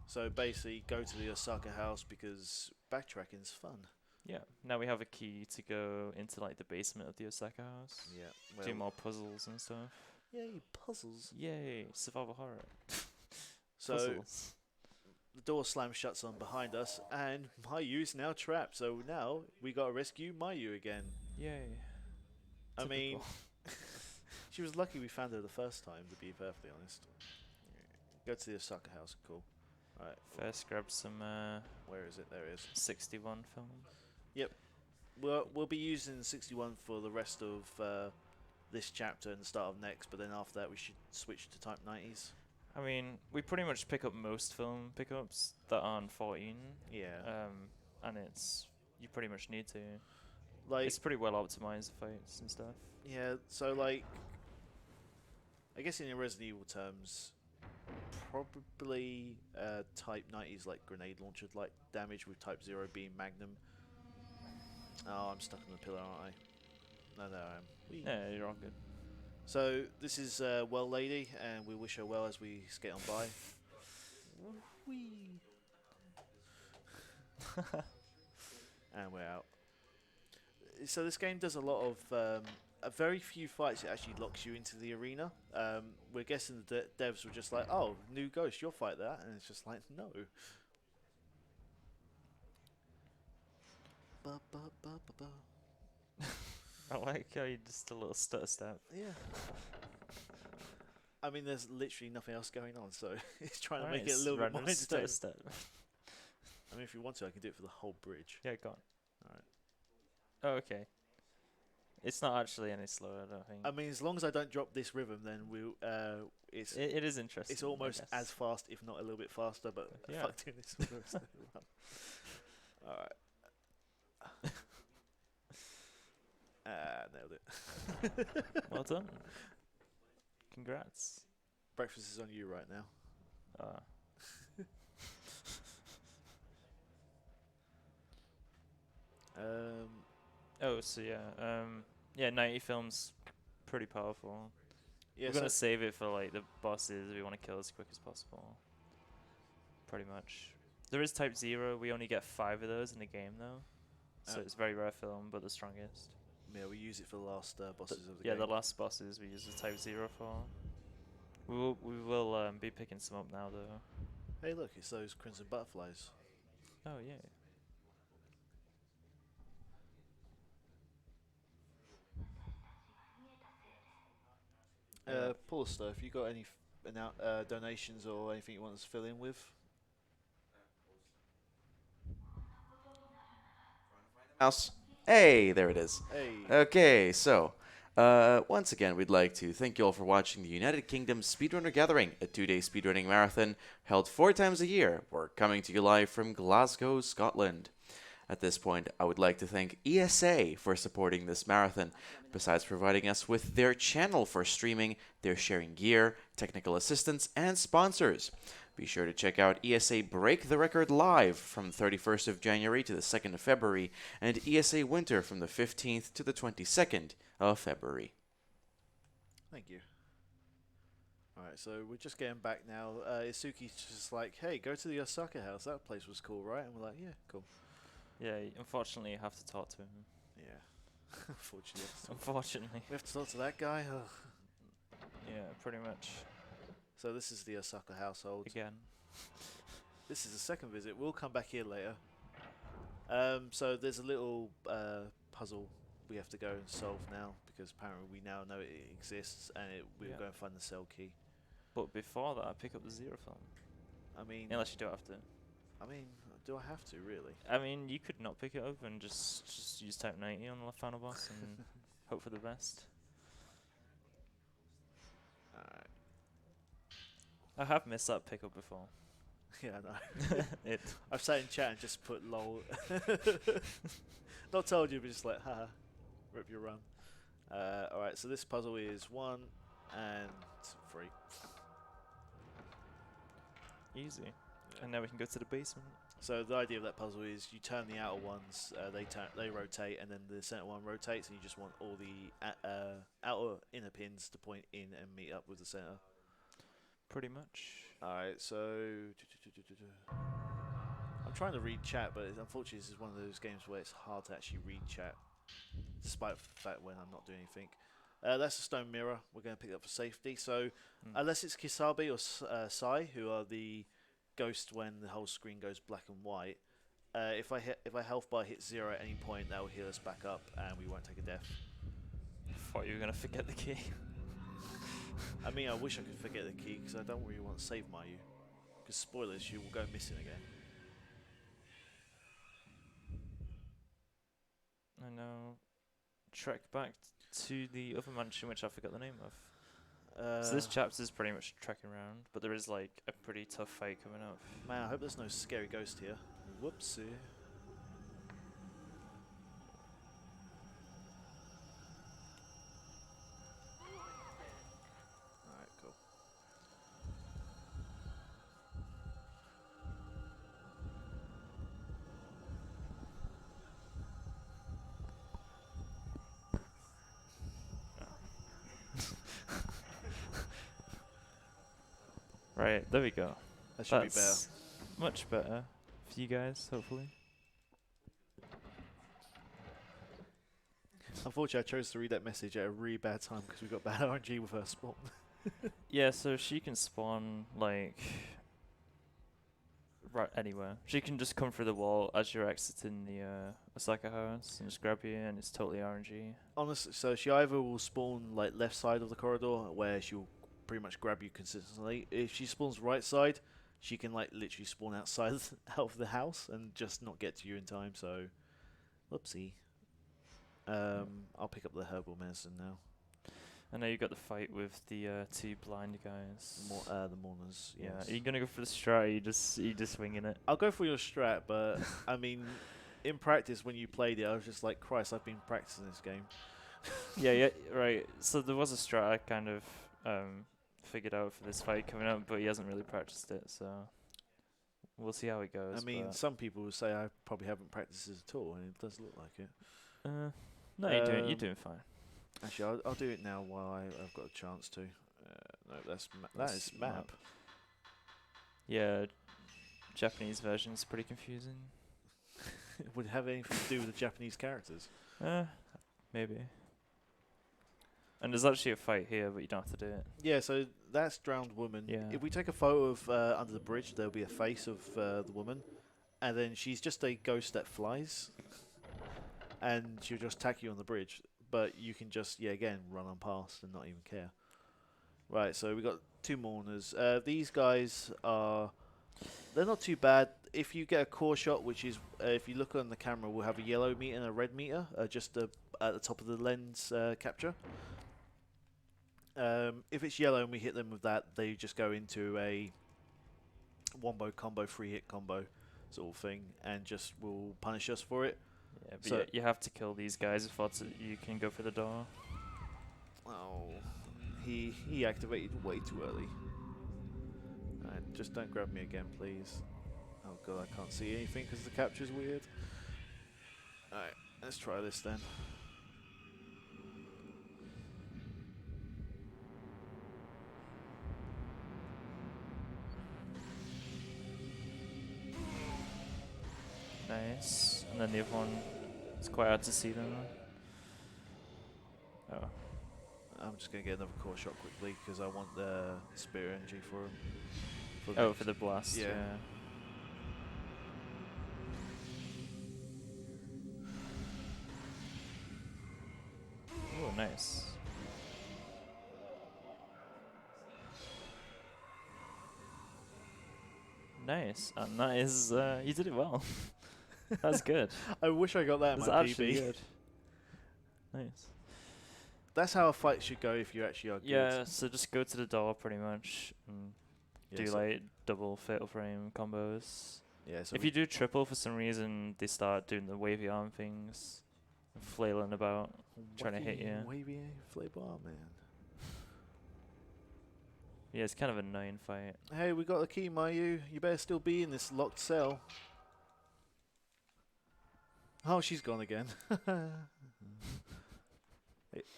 So basically, go to the Osaka House because backtracking's fun. Yeah. Now we have a key to go into like the basement of the Osaka House. Yeah. Do Well, more puzzles and stuff. yay, puzzles. Yay! Survival horror. So Puzzles. the door slams shuts on behind us, and Mayu's now trapped. So now we gotta rescue Mayu again. Yay. I mean, Typical. she was lucky we found her the first time, to be perfectly honest. Go to the Osaka House, cool. Alright, First grab some where is it? There it is. 61 film. We'll be using 61 for the rest of this chapter and the start of next, but then after that we should switch to Type 90s. I mean, we pretty much pick up most film pickups that aren't 14. Yeah. And it's you pretty much need to. Like, It's pretty well optimized fights and stuff. yeah, so like, I guess in Resident Evil terms, probably Type 90s like grenade launcher like damage, with Type 0 being Magnum. Oh, I'm stuck on the pillar, aren't I? No, I am. Whee. Yeah, you're all good. So this is Well Lady, and we wish her well as we skate on by. Whee. And we're out. So this game does a lot of a very few fights. It actually locks you into the arena. We're guessing the devs were just like, "Oh, new ghost, you'll fight that," and it's just like, no. Ba, ba, ba, ba, ba. I like how you just a little stutter step. Yeah. I mean, there's literally nothing else going on, so it's trying to Alright, make it a it's little bit more random stutter entertaining. step. I mean, if you want to, I can do it for the whole bridge. Yeah, go on. Alright. Oh, okay. It's not actually any slower, I don't think. I mean, as long as I don't drop this rhythm, then we'll. It's It is interesting. it's I almost guess. as fast, if not a little bit faster. But Yeah. fuck doing this for the rest of the run. All right. Nailed it. Well done. Congrats. Breakfast is on you right now. Oh, so yeah, 90 films, pretty powerful. Yeah, We're gonna save it for like the bosses. We want to kill as quick as possible. Pretty much. There is Type 0. We only get 5 of those in the game though, so it's very rare film, but the strongest. yeah, we use it for the last bosses of the Yeah, game. the last bosses we use the Type 0 for. We will be picking some up now though. Hey, look, it's those crimson butterflies. Oh yeah. Paulister, if you got any donations or anything you want us to fill in with? House. Hey, there it is. Hey. Okay, so once again, we'd like to thank you all for watching the United Kingdom Speedrunner Gathering, a 2-day speedrunning marathon held 4 times a year. We're coming to you live from Glasgow, Scotland. At this point, I would like to thank ESA for supporting this marathon. Besides providing us with their channel for streaming, they're sharing gear, technical assistance, and sponsors. Be sure to check out ESA Break the Record Live from the 31st of January to the 2nd of February, and ESA Winter from the 15th to the 22nd of February. Thank you. Alright, so we're just getting back now. Isuki's just like, hey, go to the Osaka House. That place was cool, right? And we're like, yeah, cool. Yeah, unfortunately you have to talk to him. Yeah. Unfortunately. Unfortunately. We have to talk to that guy? Ugh. Yeah, pretty much. So this is the Osaka household. Again. This is the second visit. We'll come back here later. So there's a little puzzle we have to go and solve now, because apparently we now know it exists, and we're going to find the cell key. But before that, pick up the 0 film. I mean, Unless you don't have to. I mean, do I have to really? I mean, you could not pick it up and just use Type 90 on the final boss and hope for the best. Alright. I have missed that pickup before. Yeah, I know. It. I've sat in chat and just put lol. Not told you, but just like, haha, rip your run. Alright, so this puzzle is 1 and 3. Easy. Yeah. And now we can go to the basement. So the idea of that puzzle is you turn the outer ones, they rotate, and then the center one rotates, and you just want all the outer inner pins to point in and meet up with the center. Pretty much. Alright, so I'm trying to read chat, but unfortunately this is one of those games where it's hard to actually read chat, despite the fact when I'm not doing anything. That's a stone mirror. We're going to pick up for safety. So unless it's Kisabi or Sai, who are the ghost when the whole screen goes black and white, if our health bar hits 0 at any point, that will heal us back up, and we won't take a death. I thought you were gonna forget the key. I mean, I wish I could forget the key because I don't really want to save Mayu. Because spoilers, she will go missing again. I know. Trek back to the other mansion, which I forgot the name of. So this chapter is pretty much trekking around, but there is like a pretty tough fight coming up. Man, I hope there's no scary ghost here. Whoopsie. Alright, cool. Right, there we go. That should be better. That's much better for you guys, hopefully. Unfortunately, I chose to read that message at a really bad time because we got bad RNG with her spawn. Yeah, so she can spawn like right anywhere. She can just come through the wall as you're exiting the Osaka House and just grab you, and it's totally RNG. Honestly, so she either will spawn like left side of the corridor where she'll pretty much grab you consistently. If she spawns right side, she can like literally spawn outside out of the house and just not get to you in time. So, whoopsie. I'll pick up the herbal medicine now. I know you got the fight with the 2 blind guys. The mourners. Yeah, Yes. are you gonna go for the strat? Or you just swinging it? I'll go for your strat, but I mean, in practice when you played it, I was just like, Christ, I've been practicing this game. Yeah, right. So there was a strat I kind of figured out for this fight coming up, but he hasn't really practiced it, so we'll see how it goes. I mean, but some people will say I probably haven't practiced this at all, and it does look like it. no, you're doing fine. Actually, I'll do it now while I've got a chance to. No, that is map. Yeah, Japanese version's pretty confusing. Would it have anything to do with the Japanese characters? Maybe. And there's actually a fight here, but you don't have to do it. Yeah, so that's drowned woman. Yeah. If we take a photo of under the bridge, there'll be a face of the woman, and then she's just a ghost that flies, and she'll just attack you on the bridge. But you can just, again, run on past and not even care. Right, so we got 2 mourners. These guys they're not too bad. If you get a core shot, which is, if you look on the camera, we'll have a yellow meter and a red meter, just at the top of the lens capture. If it's yellow and we hit them with that, they just go into a wombo combo, 3-hit combo sort of thing, and just will punish us for it. Yeah, but So you have to kill these guys before you can go for the door. Oh, he activated way too early. Alright, just don't grab me again, please. Oh god, I can't see anything because the capture's weird. Alright, let's try this then. Nice. And then the other one, it's quite hard to see them. Oh. I'm just going to get another core shot quickly because I want the spirit energy for him. For the blast, yeah. Oh, nice. Nice. And that is, you did it well. That's good. I wish I got that in That's my actually PB. good. Nice. That's how a fight should go if you actually are good. Yeah, so just go to the door pretty much and do so like double fatal frame combos. yeah, so If you do triple for some reason, they start doing the wavy arm things. flailing about, trying to hit you. Wavy inflatable man. Yeah, it's kind of an annoying fight. Hey, we got the key, Mayu. You better still be in this locked cell. Oh, she's gone again. Hey,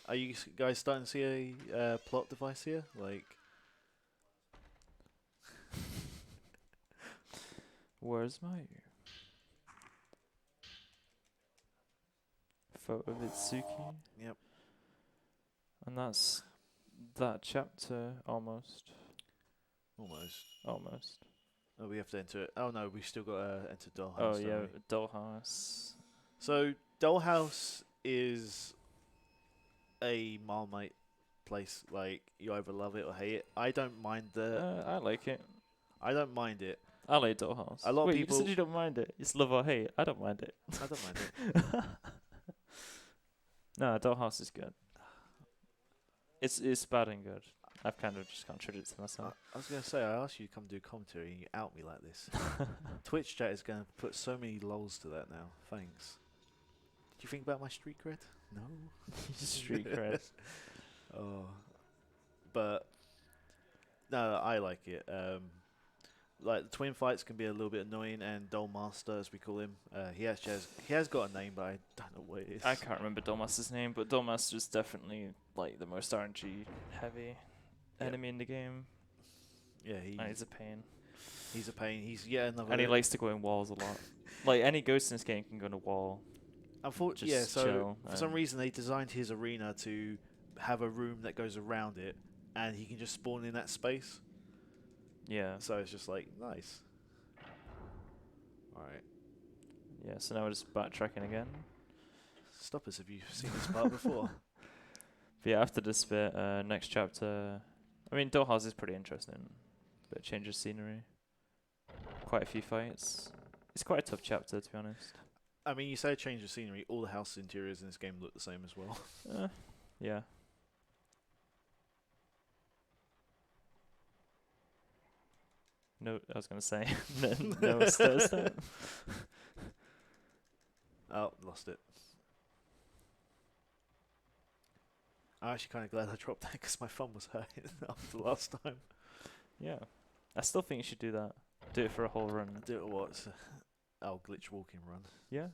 are you guys starting to see a plot device here? Like, Where's my photo of Itsuki? yep. And that's that chapter almost. Almost. Oh, we have to enter it. Oh no, we still got to enter Dollhouse. Oh don't yeah, we? Dollhouse. So Dollhouse is a Marmite place. Like, you either love it or hate it. I don't mind I like it. I don't mind it. I like Dollhouse. A lot of Wait, people- you said you don't mind it. It's love or hate. I don't mind it. I don't mind it. No, Dollhouse is good. It's bad and good. I've kind of just contradicted myself. I was gonna say, I asked you to come do commentary and you out me like this. Twitch chat is gonna put so many lols to that now. Thanks. Did you think about my street cred? No. Street cred. Oh, but no, I like it. Like, the twin fights can be a little bit annoying, and Dollmaster, as we call him, he has got a name, but I don't know what it is. I can't remember Dollmaster's name, but Dollmaster's definitely like the most RNG heavy enemy in the game. Yeah, And he's a pain. he's a pain. He's another. And he likes to go in walls a lot. Like any ghost in this game can go in a wall. Unfortunately, just so chill for some and- reason they designed his arena to have a room that goes around it, and he can just spawn in that space. Yeah. So it's just like, nice. Alright. Yeah, so now we're just backtracking again. Stop us if you've seen this part before. But yeah, after this bit, next chapter. I mean, Dollhouse is pretty interesting. Bit of change of scenery. Quite a few fights. It's quite a tough chapter, to be honest. I mean, you say change of scenery, all the house interiors in this game look the same as well. Yeah. No, I was going to say, no stair step. Oh, lost it. I'm actually kind of glad I dropped that because my thumb was hurting after the last time. Yeah. I still think you should do that. Do it for a whole run. Do it what? Oh, glitch walking run. Yeah.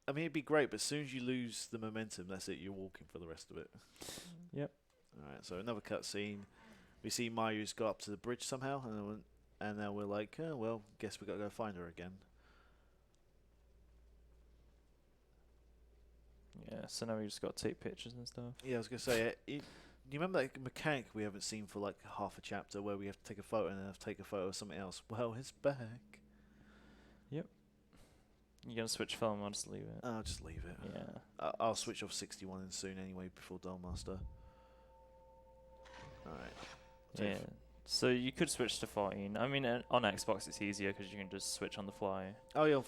I mean, it'd be great, but as soon as you lose the momentum, that's it. You're walking for the rest of it. Yep. Alright, so another cutscene. We see Mayu's got up to the bridge somehow, and now we're like, oh, well, guess we got to go find her again. Yeah, so now we just got to take pictures and stuff. Yeah, I was going to say, you remember that mechanic we haven't seen for like half a chapter where we have to take a photo and then have to take a photo of something else? Well, it's back. You going to switch film or just leave it? I'll just leave it. Yeah. I'll switch off 61 in soon anyway before Dollmaster. Alright. So Yeah. So you could switch to 14. I mean, on Xbox it's easier because you can just switch on the fly. Oh yeah, on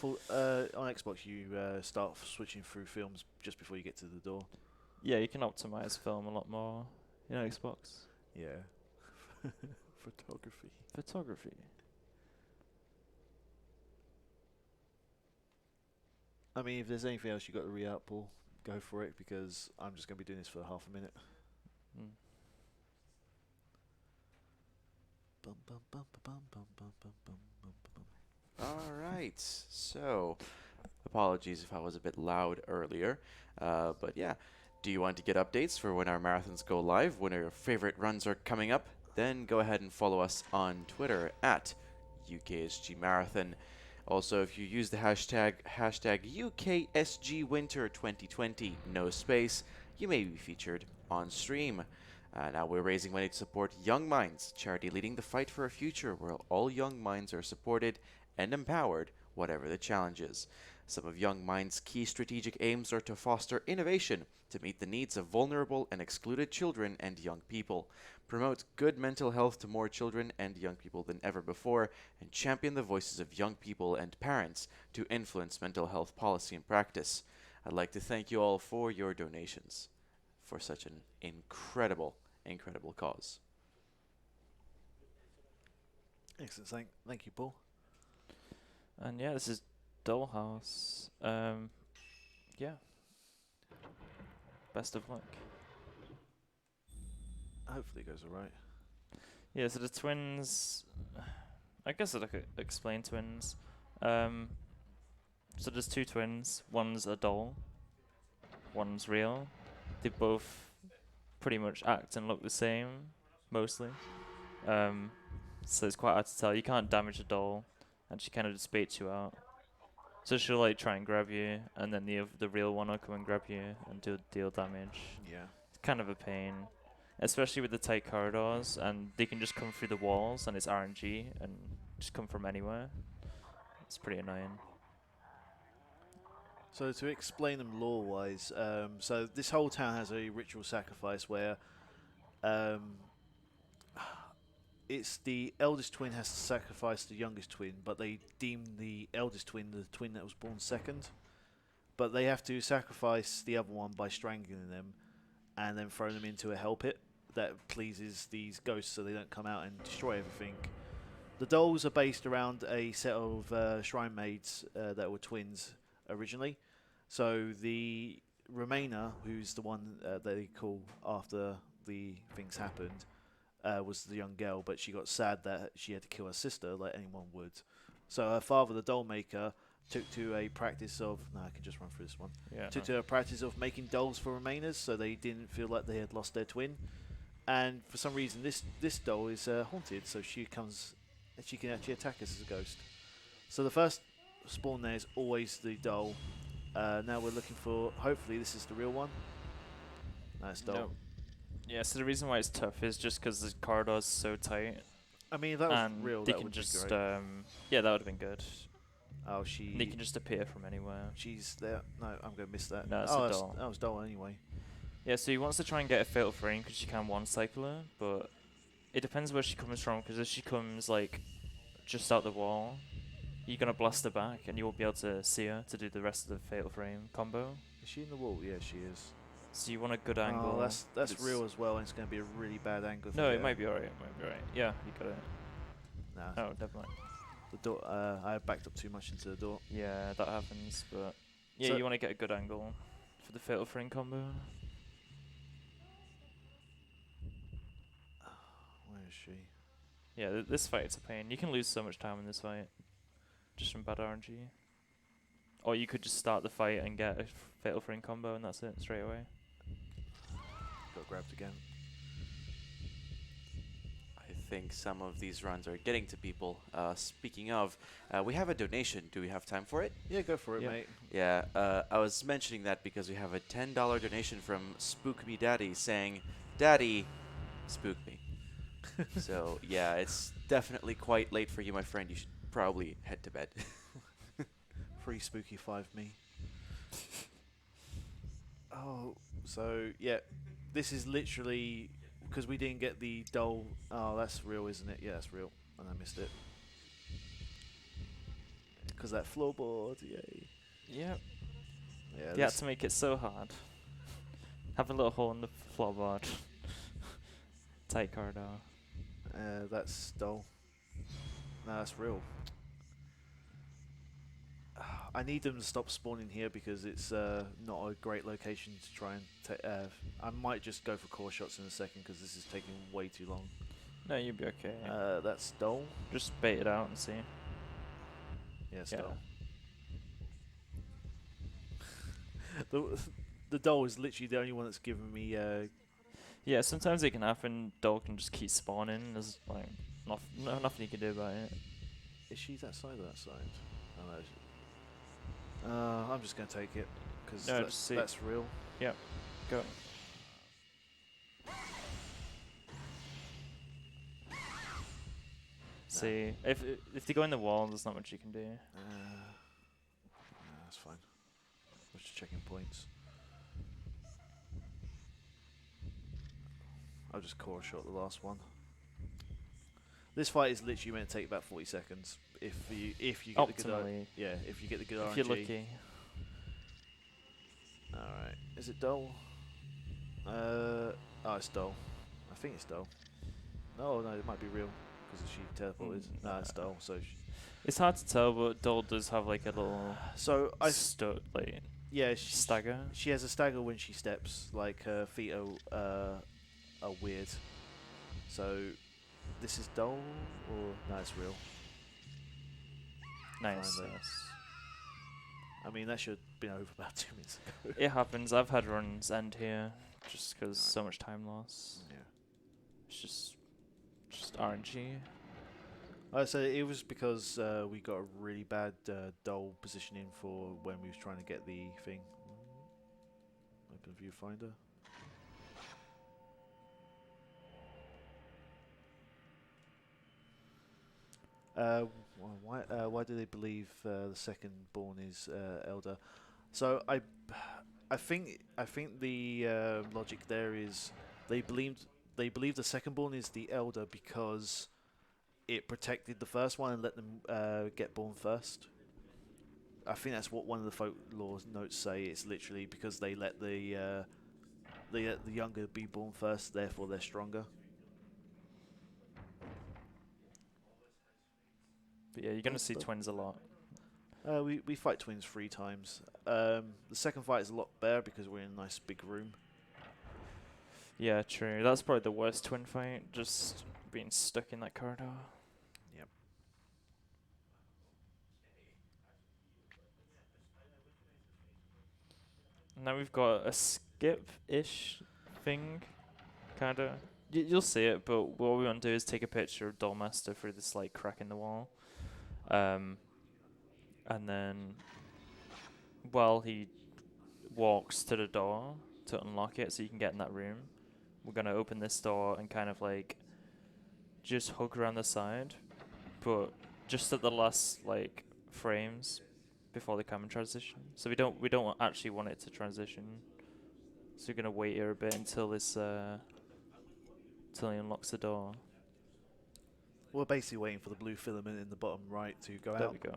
Xbox you start switching through films just before you get to the door. Yeah, you can optimize film a lot more in Xbox. Yeah. Photography. Photography. I mean, if there's anything else you got to re-up, Paul, go for it, because I'm just going to be doing this for half a minute. Mm. Bum, bum, bum, bum, bum, bum, bum, bum, bum, bum. All right. So, apologies if I was a bit loud earlier. But yeah, do you want to get updates for when our marathons go live, when our favorite runs are coming up? Then go ahead and follow us on Twitter at UKSG Marathon. Also, if you use the hashtag UKSGWinter2020, no space, you may be featured on stream. Now we're raising money to support Young Minds, charity leading the fight for a future where all young minds are supported and empowered, whatever the challenges. Some of Young Minds' key strategic aims are to foster innovation to meet the needs of vulnerable and excluded children and young people, promote good mental health to more children and young people than ever before, and champion the voices of young people and parents to influence mental health policy and practice. I'd like to thank you all for your donations for such an incredible cause. Excellent. Thank you, Paul. And yeah, this is Dollhouse. Yeah. Best of luck. Hopefully it goes alright. Yeah, so the twins, I guess I could explain twins. So there's two twins. One's a doll. One's real. They both pretty much act and look the same, mostly. So it's quite hard to tell. You can't damage a doll, and she kind of just baits you out. So she'll like try and grab you, and then the real one will come and grab you and deal damage. Yeah. It's kind of a pain, especially with the tight corridors, and they can just come through the walls, and it's RNG and just come from anywhere. It's pretty annoying. So to explain them lore-wise, so this whole town has a ritual sacrifice where it's the eldest twin has to sacrifice the youngest twin, but they deem the eldest twin the twin that was born second. But they have to sacrifice the other one by strangling them and then throw them into a hell pit that pleases these ghosts so they don't come out and destroy everything. The dolls are based around a set of shrine maids that were twins originally. So the Remainer, who's the one they call after the things happened, was the young girl, but she got sad that she had to kill her sister like anyone would. So her father, the doll maker, took to a practice of... No, I can just run through this one. Yeah. Took to a practice of making dolls for Remainers so they didn't feel like they had lost their twin. And for some reason, this doll is haunted, so she comes... She can actually attack us as a ghost. So the first spawn there is always the doll. Now we're looking for... Hopefully this is the real one. No, it's doll. No. Yeah, so the reason why it's tough is just because the corridor's so tight. I mean, if that was And real, they that can would just, be great. yeah, that would have been good. Oh, They can just appear from anywhere. She's there. No, I'm going to miss that. No, it's oh, a doll. That was doll anyway. Yeah, so he wants to try and get a fatal frame because she can one-cycle her, but it depends where she comes from, because if she comes, like, just out the wall, you're going to blast her back, and you won't be able to see her to do the rest of the fatal frame combo. Is she in the wall? Yeah, she is. So you want a good angle. Oh, that's it's- real as well, and it's going to be a really bad angle. No, it might be alright, Yeah, you got it. Nah, Oh, never mind. the door. I backed up too much into the door. Yeah, that happens, but yeah, So- you want to get a good angle for the fatal frame combo. Where is she? Yeah, this fight's a pain. You can lose so much time in this fight just from bad RNG. Or you could just start the fight and get a fatal frame combo and that's it straight away. Got grabbed again. I think some of these runs are getting to people. Speaking of, we have a donation. Do we have time for it? Yeah, go for it, Yeah. mate. Yeah, I was mentioning that because we have a $10 donation from Spook Me Daddy saying, "Daddy, spook me." So, yeah, it's definitely quite late for you, my friend. You should probably head to bed. Free spooky 5 me. Oh, so yeah, this is literally because we didn't get the doll. Oh, that's real, isn't it? Yeah, that's real, and I missed it because that floorboard. Yay! Yep. Yeah, You had to make it so hard. Have a little hole in the floorboard. Tight corridor. that's doll. No, that's real. I need them to stop spawning here because it's not a great location to try and I might just go for core shots in a second because this is taking way too long. No, you'll be okay. That's doll. Just bait it out and see. Yeah, it's Yeah. doll. the doll is literally the only one that's given me. Yeah, sometimes it can happen. Dog can just keep spawning. There's like nothing you can do about it. Is she that side or that side? Oh, no. I'm just gonna take it because No, just see. that's real. Go. See, if they go in the wall, there's not much you can do. That's fine. I was just checking points. I'll just core shot the last one. This fight is literally meant to take about 40 seconds if you get the good Optimally, if you get the good RNG. if you're lucky. All right, is it dull? Oh, it's dull. I think it's dull. No, it might be real because she teleported. No, it's dull. So It's hard to tell, but Dole does have like a little so I like Yeah, stagger. she has a stagger when she steps. Like her feet are weird. So this is dull or no, it's real. Nice. Finally. Nice. I mean, that should have been over about 2 minutes ago. It happens. I've had runs end here just because Right. so much time loss. Yeah. It's just RNG. So it was because we got a really bad dull positioning for when we was trying to get the thing. Open viewfinder. Why do they believe the second born is elder? So I think the logic there is they believe the second born is the elder because it protected the first one and let them get born first. I think that's what one of the folklore notes say. It's literally because they let the younger be born first, therefore they're stronger. But yeah, you're gonna see twins a lot. We fight twins 3 times. The second fight is a lot better because we're in a nice big room. Yeah, true. That's probably the worst twin fight. Just being stuck in that corridor. Yep. Now we've got a skip-ish thing, kinda. You'll see it, but what we want to do is take a picture of Dollmaster through this like crack in the wall, and then while he walks to the door to unlock it, so you can get in that room, we're gonna open this door and kind of like just hug around the side, but just at the last like frames before the camera transition. So we don't actually want it to transition. So we're gonna wait here a bit until this until he unlocks the door. We're basically waiting for the blue filament in the bottom right to go There out. we go.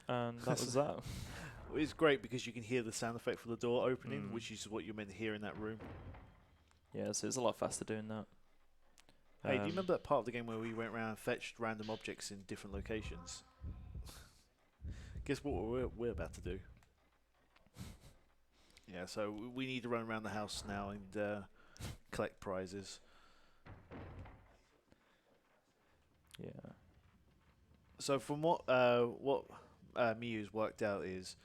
And that was that. It's great because you can hear the sound effect for the door opening, which is what you're meant to hear in that room. Yeah, so it's a lot faster doing that. Hey, do you remember that part of the game where we went around and fetched random objects in different locations? Guess what we're about to do? Yeah, so we need to run around the house now and collect prizes. Yeah. So from what Miu's worked out is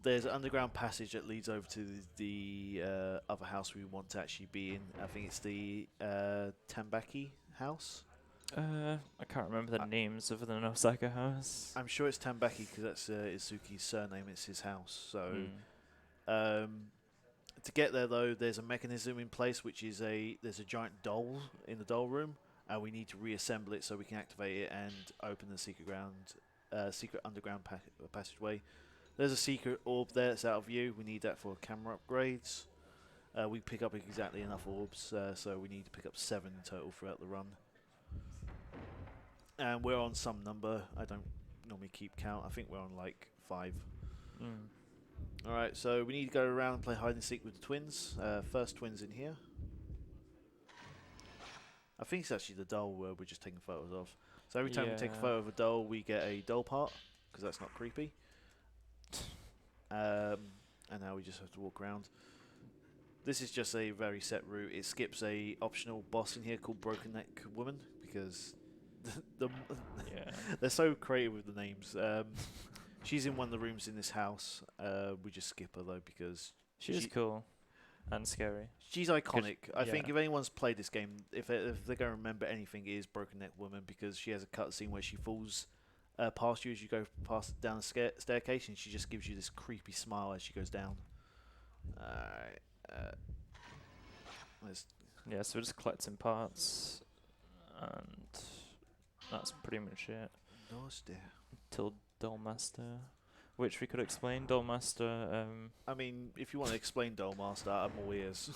there's an underground passage that leads over to the other house we want to actually be in. I think it's the Tambaki house. I can't remember the names other than Osaka House. I'm sure it's Tambaki because that's Izuki's surname. It's his house. So to get there though, there's a mechanism in place, which is there's a giant doll in the doll room, and we need to reassemble it so we can activate it and open the secret underground passageway. There's a secret orb there that's out of view. We need that for camera upgrades. We pick up exactly enough orbs, so we need to pick up 7 in total throughout the run. And we're on some number. I don't normally keep count. I think we're on like 5. Alright, so we need to go around and play hide and seek with the twins. First twins in here. I think it's actually the doll we're just taking photos of. So every time we take a photo of a doll, we get a doll part, because that's not creepy. And now we just have to walk around. This is just a very set route. It skips a optional boss in here called Broken Neck Woman, because they're so creative with the names. She's in one of the rooms in this house. We just skip her though because she is cool and scary. She's iconic. I think if anyone's played this game, if they're going to remember anything, it is Broken Neck Woman, because she has a cutscene where she falls past you as you go down the staircase, and she just gives you this creepy smile as she goes down. Yeah, so we're just collecting parts, and that's pretty much it. Till Dollmaster, which we could explain. Dollmaster. I mean, if you want to explain Dollmaster, I'm all ears.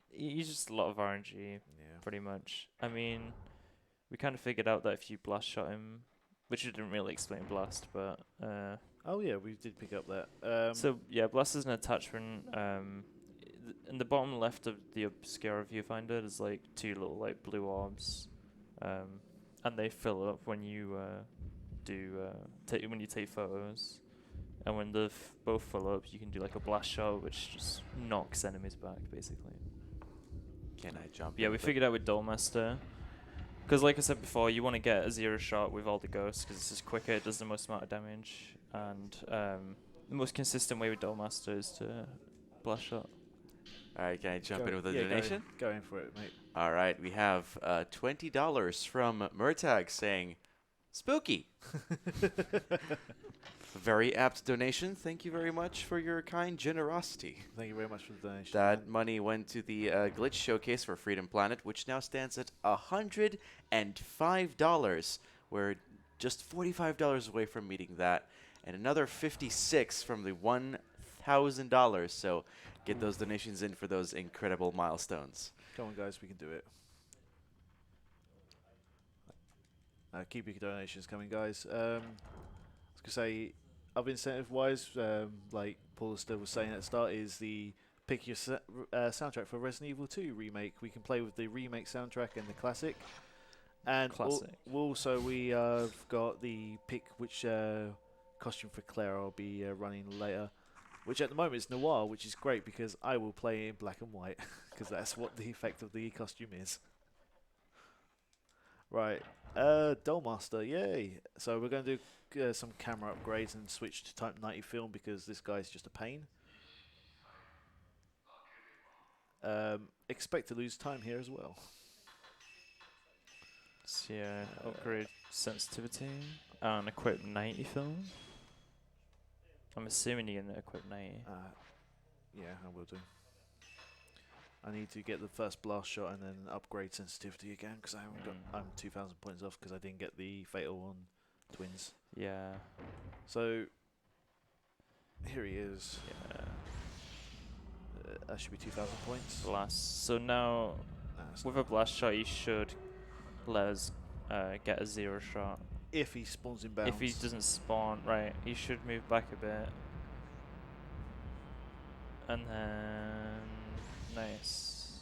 He's just a lot of RNG, pretty much. I mean, we kind of figured out that if you blast shot him, which we didn't really explain blast, but oh yeah, we did pick up that. So yeah, blast is an attachment. In the bottom left of the Obscura viewfinder, there's like 2 little like blue orbs, and they fill up when you do when you take photos, and when they're both full up, you can do like a blast shot, which just knocks enemies back, basically. Can I jump? Yeah, we figured out with Duelmaster, because like I said before, you want to get a 0 shot with all the ghosts, because it's just quicker, it does the most amount of damage, and the most consistent way with Duelmaster is to blast shot. All right, can I jump Go- in with a yeah, donation? Go in for it, mate. All right, we have $20 from Murtag saying, "Spooky." Very apt donation. Thank you very much for your kind generosity. Thank you very much for the donation. That man. money went to the glitch showcase for Freedom Planet, which now stands at $105. We're just $45 away from meeting that, and another $56 from the $1,000. So get those donations in for those incredible milestones. Come on, guys, we can do it. Keep your donations coming, guys. I was gonna say, other incentive-wise, like Paul still was saying at the start, is the pick your soundtrack for Resident Evil 2 remake. We can play with the remake soundtrack and the classic. And Classic. also we have got the pick which costume for Claire I'll be running later, which at the moment is noir, which is great because I will play in black and white because that's what the effect of the costume is. Right, Dollmaster, yay! So we're going to do some camera upgrades and switch to Type 90 film because this guy's just a pain. Expect to lose time here as well. So yeah, upgrade sensitivity and equip 90 film. I'm assuming you're gonna equip 90. Yeah, I will do. I need to get the first blast shot and then upgrade sensitivity again because I haven't got. I'm 2,000 points off because I didn't get the fatal on twins. Yeah. So here he is. Yeah. That should be 2,000 points. Blast. So now Nah, it's with not. a blast shot, you should let us get a 0 shot. If he spawns in bounds. If he doesn't spawn, right, he should move back a bit. And then nice.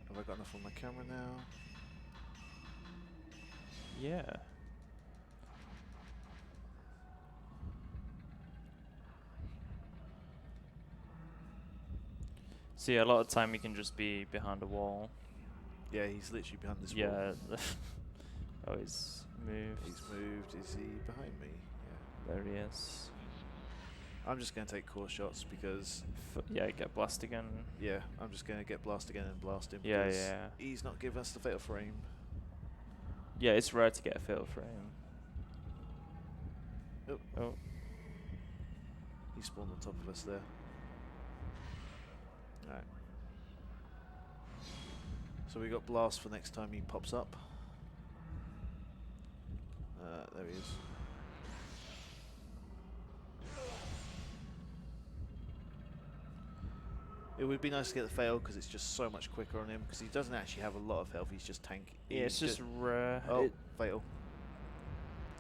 Have I got enough on my camera now? Yeah. See, a lot of time you can just be behind a wall. Yeah, he's literally behind this wall. Yeah. Oh, he's moved. He's moved. Is he behind me? Yeah. There he is. I'm just going to take core shots because, Yeah, get blast again. yeah, I'm just going to get blast again and blast him. Yeah, because yeah. He's not giving us the fatal frame. Yeah, it's rare to get a fatal frame. Oh, Oh, he spawned on top of us there. Alright. So we got blast for next time he pops up. There he is. It would be nice to get the fail because it's just so much quicker on him because he doesn't actually have a lot of health. He's just tank. yeah, it's he's just rare. oh, fatal.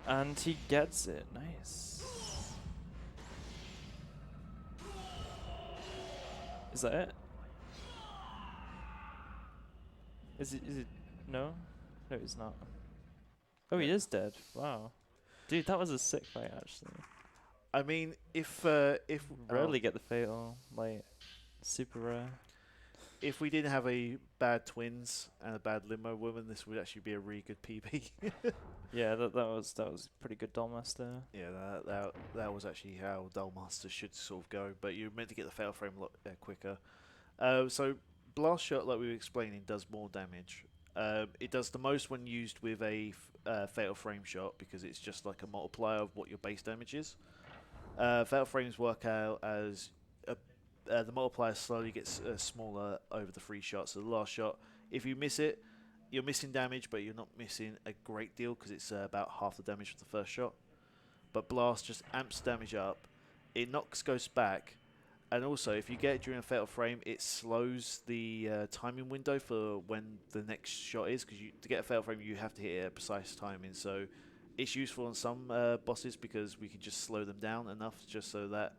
And he gets it. Nice. Is that it? Is it? No? No, he's not. Oh, he is dead. Wow. Dude, that was a sick fight, actually. I mean, if Rarely get the fatal. Like, super rare. if we didn't have a bad twins and a bad limo woman, this would actually be a really good PB. Yeah, that was pretty good Dollmaster. Yeah, that was actually how Dullmaster should sort of go. But you're meant to get the fail frame a lot quicker. So blast shot, like we were explaining, does more damage. It does the most when used with a fatal frame shot because it's just like a multiplier of what your base damage is. Fatal frames work out as the multiplier slowly gets smaller over the 3 shots. So the last shot, if you miss it, you're missing damage, but you're not missing a great deal because it's about half the damage of the first shot. But blast just amps damage up. It knocks ghosts back. And also, if you get it during a fatal frame, it slows the timing window for when the next shot is. Because to get a fatal frame, you have to hit it at precise timing. So it's useful on some bosses because we can just slow them down enough just so that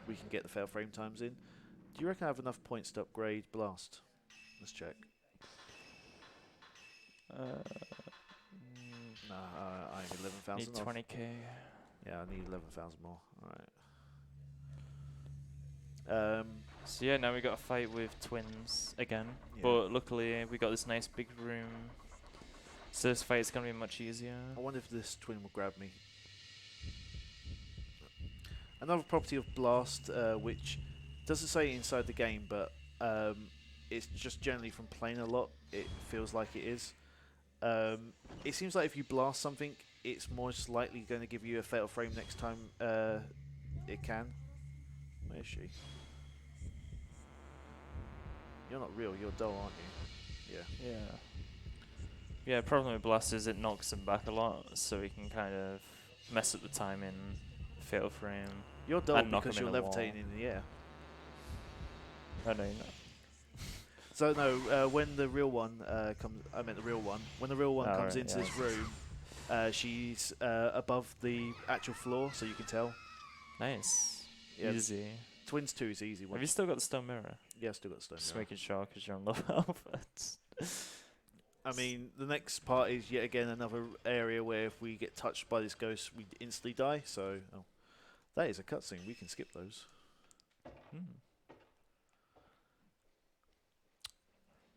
we can get the fatal frame times in. Do you reckon I have enough points to upgrade blast? Let's check. Nah, I need 11,000 Need off. 20k. Yeah, I need 11,000 more. Alright. So yeah, now we got a fight with twins again. Yeah. But luckily we got this nice big room. So this fight is gonna be much easier. I wonder if this twin will grab me. Another property of Blast, which doesn't say inside the game, but it's just generally from playing a lot, it feels like it is. It seems like if you blast something, it's most likely going to give you a fatal frame next time it can. Where is she? You're not real, you're dull, aren't you? Yeah. Yeah. Yeah, problem with Blast is it knocks him back a lot, so he can kind of mess up the timing, fatal frame. You're dull And knock because him you're in a wall. levitating in the air. Oh no, you're not. So no, when the real one comes, I meant the real one. When the real one Oh, comes right, into yeah. this room, she's above the actual floor, so you can tell. Nice. Yeah, Easy. Twins 2 is easy one. Have you still got the stone mirror? Yeah, still got stone. Just Mirror. making sure because you're on low health. I mean, the next part is yet again another area where if we get touched by this ghost, we instantly die. So, that is a cutscene. We can skip those.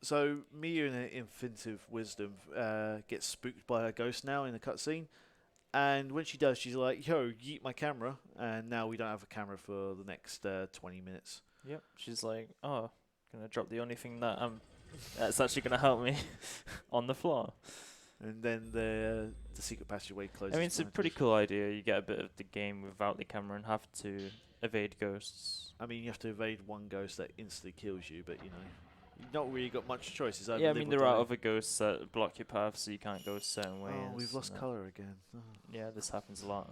So, Miyu in her infinitive wisdom gets spooked by a ghost now in the cutscene. And when she does, she's like, yo, yeet my camera. And now we don't have a camera for the next 20 minutes. Yep. She's like, oh, gonna drop the only thing that that's actually gonna help me on the floor. And then the secret passageway closes. I mean, it's a behind pretty us. cool idea. You get a bit of the game without the camera and have to evade ghosts. I mean, you have to evade one ghost that instantly kills you, but you know, you've not really got much choice. It's either Yeah, I live mean, or there are die. other ghosts that block your path, so you can't go certain ways. Oh, we've lost and colour again. Oh. Yeah, this happens a lot.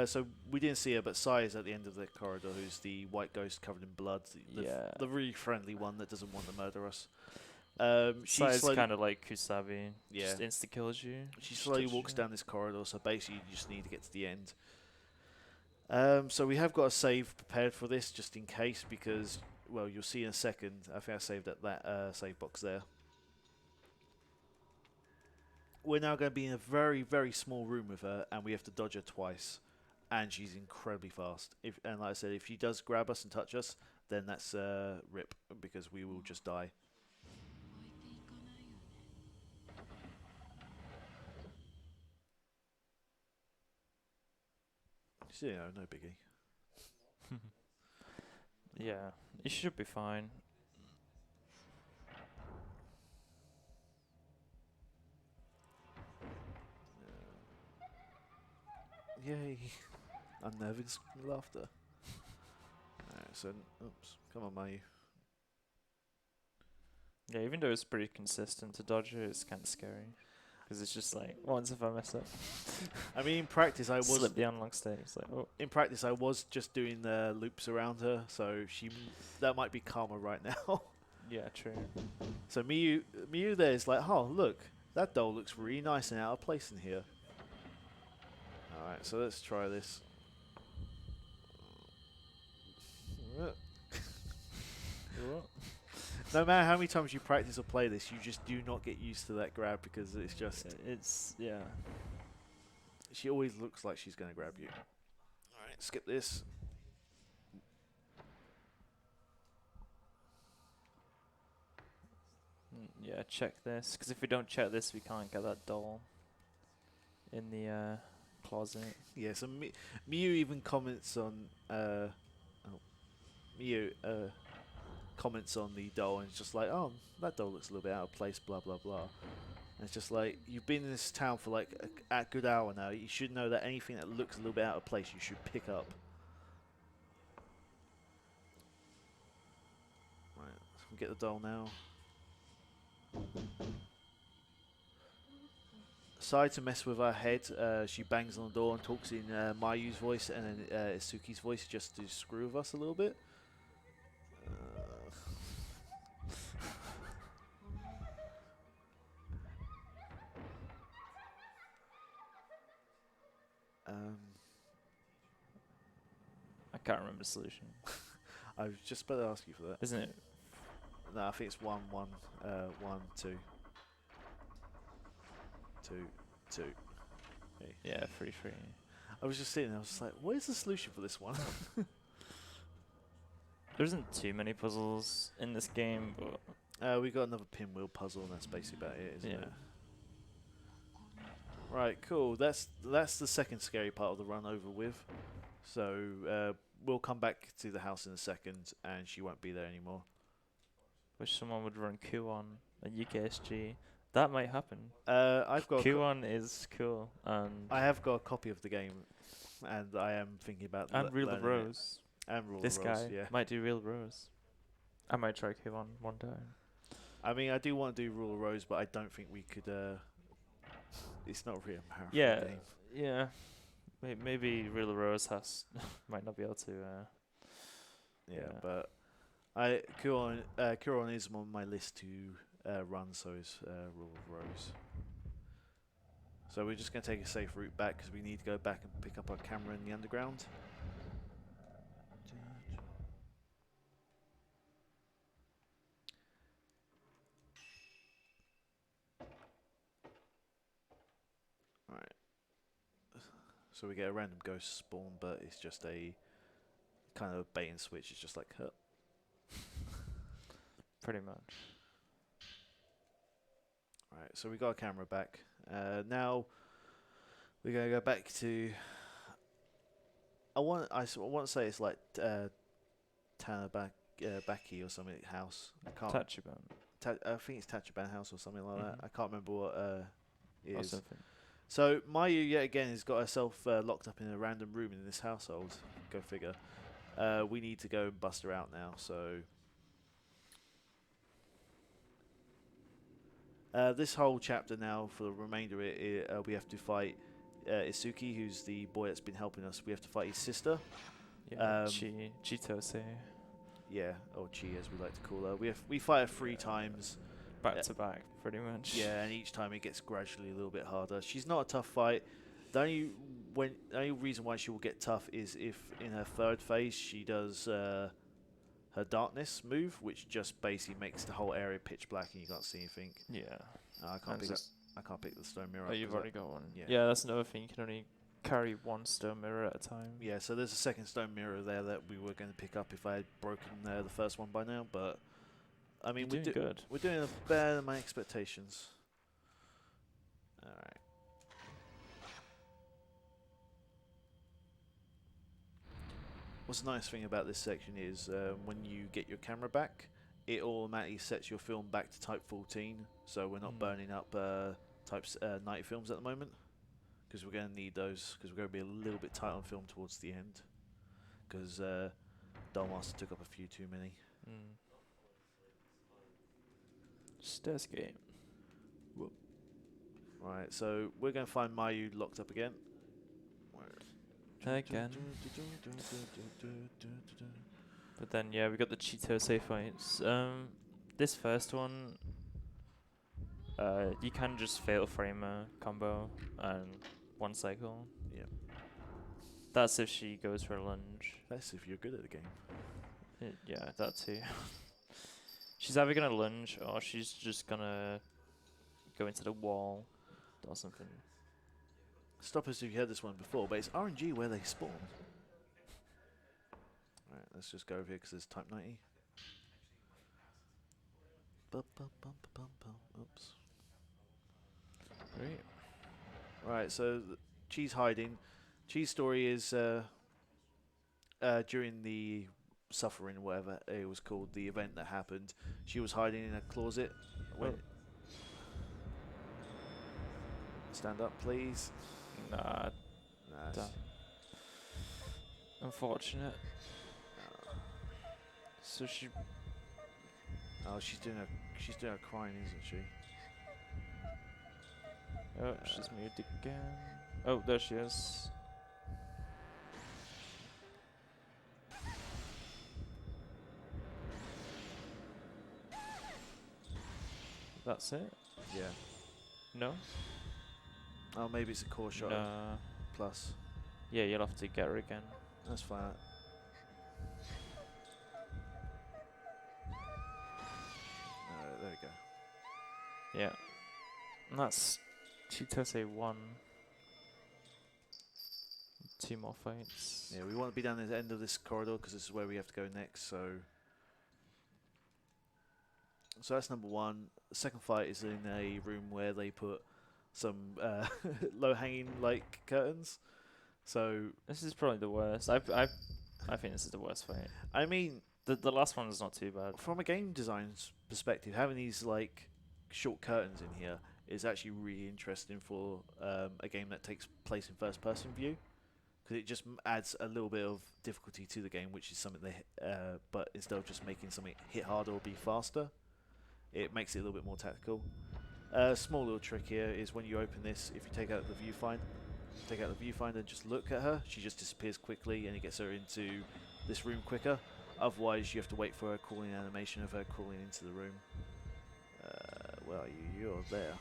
So we didn't see her, but Sai is at the end of the corridor, who's the white ghost covered in blood. Yeah. The really friendly one that doesn't want to murder us. She Sai's slowly, kind of like Kusabi. Yeah. Just insta kills you. she Just slowly touches walks you. down this corridor, so basically you just need to get to the end. So we have got a save prepared for this, just in case, because, well, you'll see in a second. I think I saved at that save box there. We're now going to be in a very, very small room with her, and we have to dodge her twice. And she's incredibly fast. And like I said, if she does grab us and touch us, then that's rip, because we will just die. So, you know, no biggie. Yeah, you should be fine. Yay. Unnerving laughter. Alright, so, oops. Come on, Mayu. Yeah, even though it's pretty consistent to dodge it, it's kind of scary. Because it's just like, once if I mess up, I mean, in practice, I was slip the unlock stage. It's like, oh. in practice I was just doing the loops around her, so that might be calmer right now. Yeah, true. So Miyu there is like, oh look, that doll looks really nice and out of place in here. All right, so let's try this. No matter how many times you practice or play this, you just do not get used to that grab because it's just. It's, yeah. She always looks like she's going to grab you. All right, skip this. Yeah, check this. Because if we don't check this, we can't get that doll in the closet. Yeah, so Miyu even comments on. Miyu comments on the doll and it's just like, oh, that doll looks a little bit out of place, blah blah blah. And it's just like, you've been in this town for like a good hour now. You should know that anything that looks a little bit out of place, you should pick up. Right, let's get the doll now. Aside to mess with her head, she bangs on the door and talks in Mayu's voice and then Isuki's voice just to screw with us a little bit. I can't remember the solution. I was just about to ask you for that. Isn't it No, I think it's 1, 1, 1, 2. 2, 2. Okay. Yeah, 3, 3. I was just sitting there, I was just like, what is the solution for this one? There isn't too many puzzles in this game, but We got another pinwheel puzzle, and that's basically about it, isn't yeah. it? Right, cool. That's the second scary part of the run over with. So we'll come back to the house in a second, and she won't be there anymore. Wish someone would run Q1 and UKSG. That might happen. I've got Q1 is cool, and I have got a copy of the game, and I am thinking about and Rule of learning it. Rose. And Rule This of Rose, guy yeah. might do Rule of Rose. I might try Q1 one time. I mean, I do want to do Rule of Rose, but I don't think we could. It's not really a marathon Yeah, game. yeah. Maybe Rule of Rose might not be able to. Yeah, yeah. but Kuron is on my list to run, so is Rule of Rose. So we're just going to take a safe route back because we need to go back and pick up our camera in the underground. Alright. So we get a random ghost spawn, but it's just a kind of bait and switch. It's just like, huh. Pretty much. Right, so we got our camera back. Now we're going to go back to. I want to say it's like Tanabaki or something house. I can't. Tachiban. I think it's Tachiban House or something like that. I can't remember what it Or is. something. So Mayu yet again has got herself locked up in a random room in this household. Go figure. We need to go and bust her out now. So this whole chapter now, for the remainder of it, we have to fight Isuki, who's the boy that's been helping us. We have to fight his sister. Yeah, Chitose. Yeah, or Chi as we like to call her. We fight her 3 times. Back to back, pretty much. Yeah, and each time it gets gradually a little bit harder. She's not a tough fight. The only reason why she will get tough is if in her third phase she does her darkness move, which just basically makes the whole area pitch black and you can't see anything. Yeah. I can't pick the stone mirror Oh, up. you've already got one. Yeah. Yeah, that's another thing. You can only carry one stone mirror at a time. Yeah, so there's a second stone mirror there that we were going to pick up if I had broken the first one by now, but I mean, You're doing good. We're doing better than my expectations. All right. What's the nice thing about this section is when you get your camera back, it automatically sets your film back to type 14, so we're not burning up types 90 films at the moment, because we're going to need those, because we're going to be a little bit tight on film towards the end, because Dollmaster took up a few too many. Stair Skating. Whoop. Right, so we're going to find Mayu locked up again. Again. But then, yeah, we got the Chitose fights. This first one, you can just fatal frame a combo and one cycle. Yeah. That's if she goes for a lunge. That's if you're good at the game. Yeah, that too. She's either gonna lunge or she's just gonna go into the wall or something. Stop us if you heard this one before, but it's RNG where they spawn. Alright, let's just go over here because there's type 90. Oops. Great. Right, so Chi's hiding. Chi's story is during the suffering, whatever it was called, the event that happened, she was hiding in a closet. Stand up, please. Nah, Nah, damn. Unfortunate. So she. oh, she's doing a crying, isn't she? Oh, she's muted again. Oh, there she is. That's it? Yeah. No? Oh, maybe it's a core shot Nah. plus. Yeah, you'll have to get her again. That's fine. go. Yeah. And that's Chitose 1. 2 more fights. Yeah, we want to be down at the end of this corridor because this is where we have to go next. So that's number 1. The second fight is in a room where they put some low-hanging like curtains. So This is probably the worst. I think this is the worst fight. I mean, The last one is not too bad. from a game design's perspective, having these like short curtains in here is actually really interesting for a game that takes place in first-person view, because it just adds a little bit of difficulty to the game, which is something but instead of just making something hit harder or be faster, it makes it a little bit more tactical. Small little trick here is when you open this, if you take out the viewfinder and just look at her, she just disappears quickly and it gets her into this room quicker. Otherwise, you have to wait for a crawling animation of her crawling into the room. Where are you? You're there.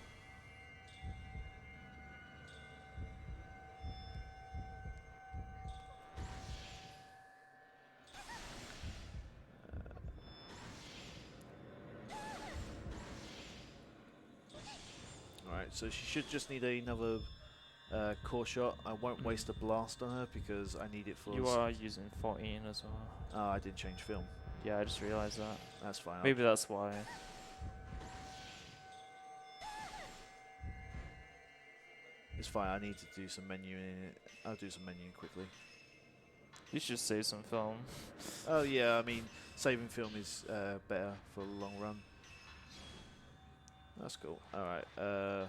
Alright, so she should just need another core shot. I won't waste a blast on her because I need it for... You are using 14 as well. Oh, I didn't change film. Yeah, I just realised that. That's fine. Maybe that's why. It's fine. I need to do some menuing. I'll do some menuing quickly. You should save some film. Oh yeah, I mean, saving film is better for the long run. That's cool. Alright, I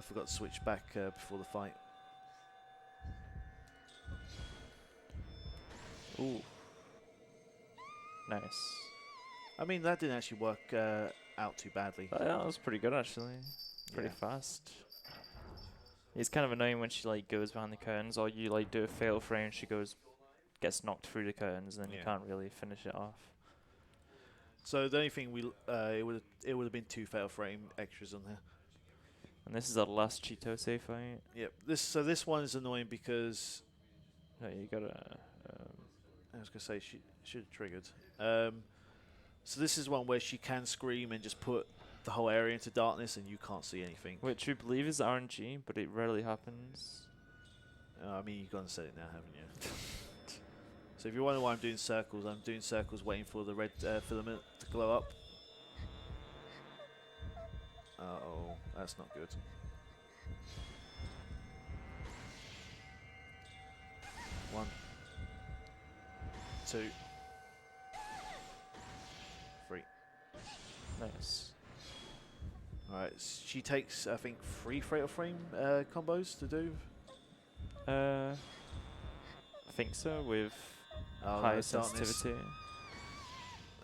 forgot to switch back before the fight. Ooh. Nice. I mean, that didn't actually work out too badly. That was pretty good actually. Pretty Yeah. fast. It's kind of annoying when she like goes behind the curtains, or you like do a fatal frame and she gets knocked through the curtains, and then you Yeah. can't really finish it off. So the only thing it would have been 2 fatal frame extras on there. And this is our last Chitose fight. Yep. This one is annoying because No, you gotta. I was gonna say she should have triggered. So this is one where she can scream and just put the whole area into darkness and you can't see anything. Which we believe is RNG, but it rarely happens. I mean, you've got to set it now, haven't you? So if you wonder why I'm doing circles waiting for the red filament to glow up. Uh-oh, that's not good. One, 2, 3. Nice. Alright, she takes, I think, 3 fatal frame combos to do. I think so, with Oh, high that's darkness. sensitivity.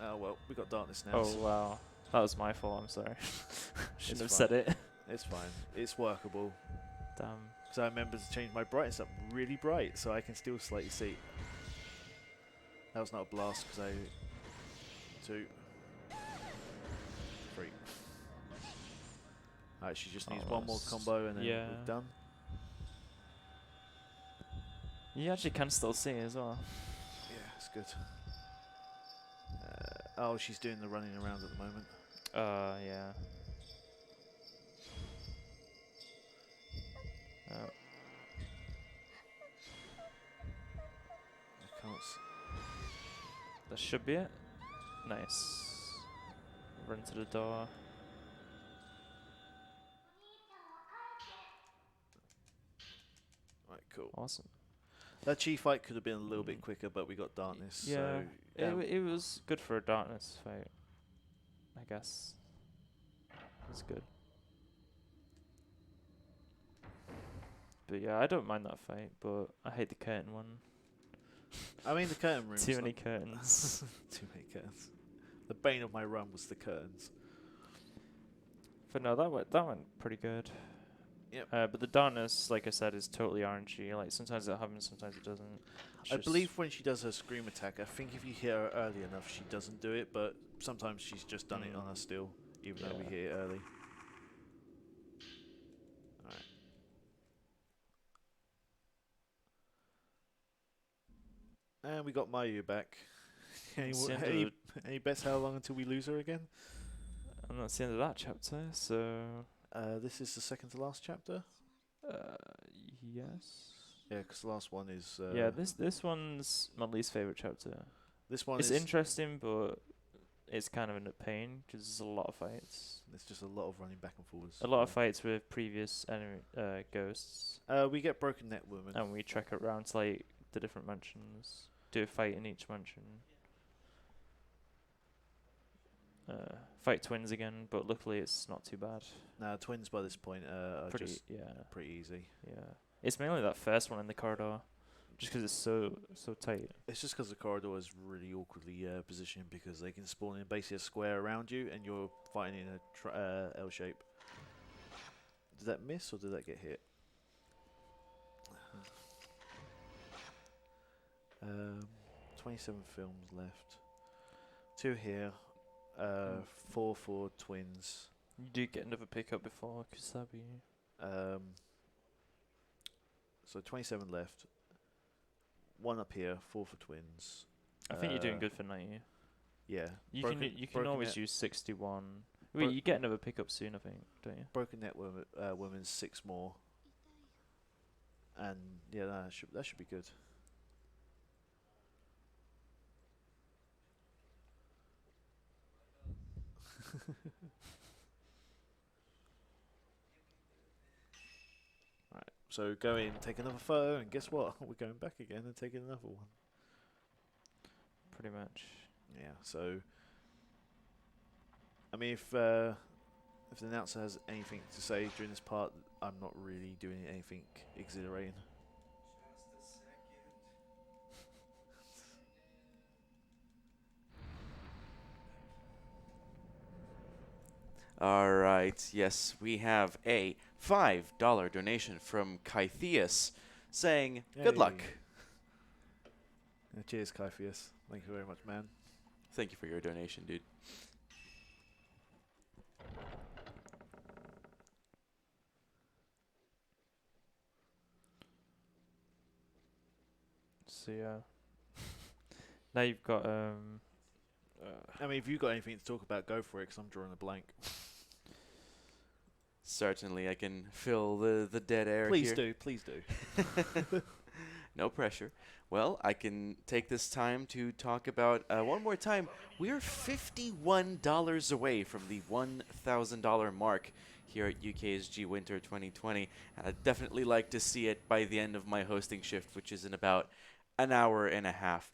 Oh well, we got darkness now. Oh wow, that was my fault. I'm sorry. Shouldn't have It's said it. It's fine. It's workable. Damn. Because I remember to change my brightness up really bright so I can still slightly see. That was not a blast because 2, 3. Alright, she just needs one more Almost. combo and then Yeah. we're done. You actually can still see as well. Yeah, it's good. Oh, she's doing the running around at the moment. Yeah. I can't That should be it. Nice. Run to the door. Right, cool. Awesome. That chi fight could have been a little bit quicker, but we got darkness. Yeah. So, It was good for a darkness fight, I guess. It's good. But yeah, I don't mind that fight, but I hate the curtain one. I mean, the curtain room. Too many curtains. Too many curtains. The bane of my run was the curtains. But no, that went pretty good. Yep. But the darkness, like I said, is totally RNG. Like sometimes it happens, sometimes it doesn't. It's I just- believe when she does her scream attack, I think if you hit her early enough, she doesn't do it, but sometimes she's just done it on us still, even though we Yeah. hit it early. Alright. And we got Mayu back. Any, It's the end any, of any bets how long until we lose her again? and that's the end of that chapter. So, This is the second to last chapter. yes. Yeah, because the last one is. Yeah, this one's my least favorite chapter. This one It's is. interesting, but it's kind of a pain because there's a lot of fights. There's just a lot of running back and forwards. A lot of fights with previous enemy ghosts, We get Broken Net Woman. and we trek around to like the different mansions. Do a fight in each mansion. Fight twins again, but luckily it's not too bad. Now twins by this point are Pretty just yeah, pretty easy. yeah. It's mainly that first one in the corridor, just 'cause it's so tight. It's just because the corridor is really awkwardly positioned because they can spawn in basically a square around you and you're fighting in a L shape. Did that miss or did that get hit? 27 films left. 2 here. 4 for twins. You do get another pickup before Kusabi. So 27 left. 1 up here. 4 for twins. I think you're doing good for 90. Yeah. You Broken- can Broken always Net- use 61. Bro- Wait, you get another pickup soon, I think, don't you? Broken Net Women's 6 more. And yeah, that should be good. Right, so go in, take another photo, and guess what? We're going back again and taking another one. Pretty much. Yeah, so I mean, if the announcer has anything to say during this part, I'm not really doing anything exhilarating. All right. Yes, we have a $5 donation from Kythias saying, "Good luck." Yay. Yeah, cheers, Kyphius. Thank you very much, man. Thank you for your donation, dude. So yeah. Now you've got I mean, if you've got anything to talk about, go for it, because I'm drawing a blank. Certainly, I can fill the dead air Please here. do, please do. No pressure. Well, I can take this time to talk about one more time. We're $51 away from the $1,000 mark here at UKSG Winter 2020. I'd definitely like to see it by the end of my hosting shift, which is in about an hour and a half.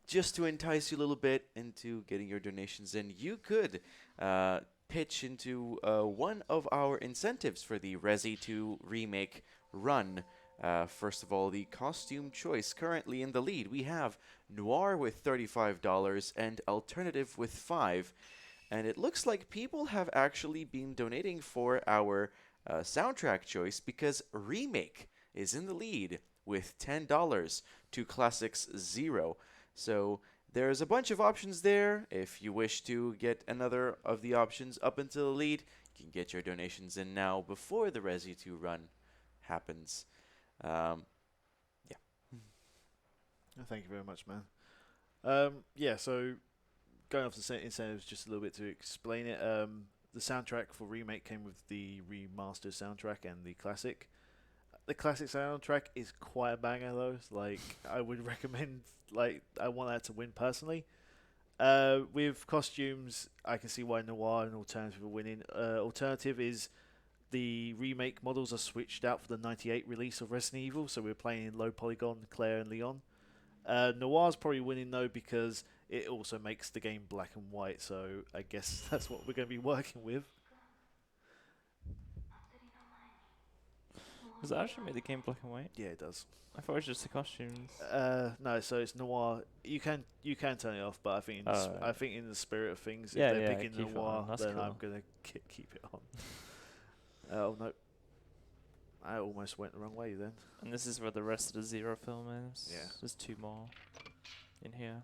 Just to entice you a little bit into getting your donations in, you could pitch into one of our incentives for the Resi 2 remake run. First of all, the costume choice. Currently in the lead, we have Noir with $35 and Alternative with $5. And it looks like people have actually been donating for our soundtrack choice because Remake is in the lead with $10 to Classics 0. So there's a bunch of options there. If you wish to get another of the options up into the lead, you can get your donations in now before the Resi 2 run happens. Yeah. Thank you very much, man. Yeah, so going off the incentives just a little bit to explain it. The soundtrack for Remake came with the remastered soundtrack and the classic. The classic soundtrack is quite a banger though. Like, I would recommend, like, I want that to win personally. With costumes, I can see why Noir and Alternative are winning. Alternative is the remake models are switched out for the 98 release of Resident Evil, so we're playing in low polygon Claire and Leon. Noir's probably winning though because it also makes the game black and white, so I guess that's what we're going to be working with. Does it actually make the game black and white? Yeah, it does. I thought it was just the costumes. No, so it's Noir. You can turn it off, but I think I think in the spirit of things, Yeah, if they're yeah, picking keep it Noir, on, that's then cool. I'm gonna keep it on. Oh no, I almost went the wrong way then. And this is where the rest of the Zero film is. Yeah. There's 2 more in here.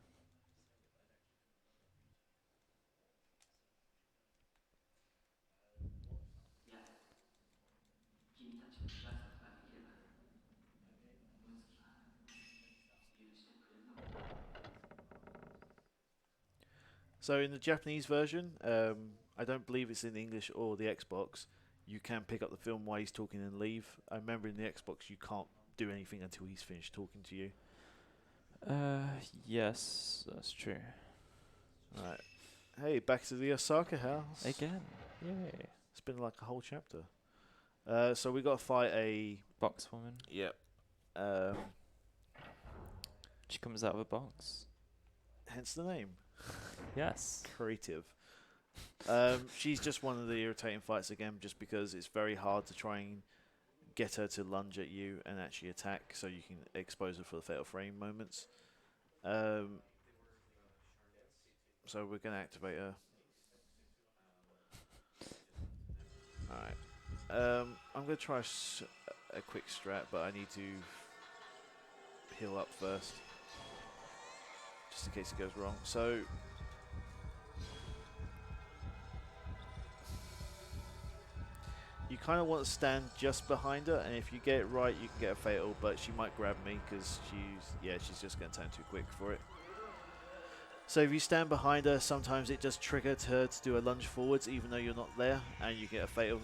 So in the Japanese version, I don't believe it's in English or the Xbox. You can pick up the film while he's talking and leave. I remember in the Xbox you can't do anything until he's finished talking to you. Yes, that's true. Right. Hey, back to the Osaka House. Again. Yay. It's been like a whole chapter. So we got to fight a... Box woman. Yep. She comes out of a box. Hence the name. Yes. Creative. She's just one of the irritating fights again, just because it's very hard to try and get her to lunge at you and actually attack, so you can expose her for the fatal frame moments. So we're going to activate her. Alright. I'm going to try a quick strat, but I need to heal up first, just in case it goes wrong. So you kind of want to stand just behind her, and if you get it right, you can get a fatal, but she might grab me because she's just going to turn too quick for it. So if you stand behind her, sometimes it does trigger her to do a lunge forwards even though you're not there, and you get a fatal.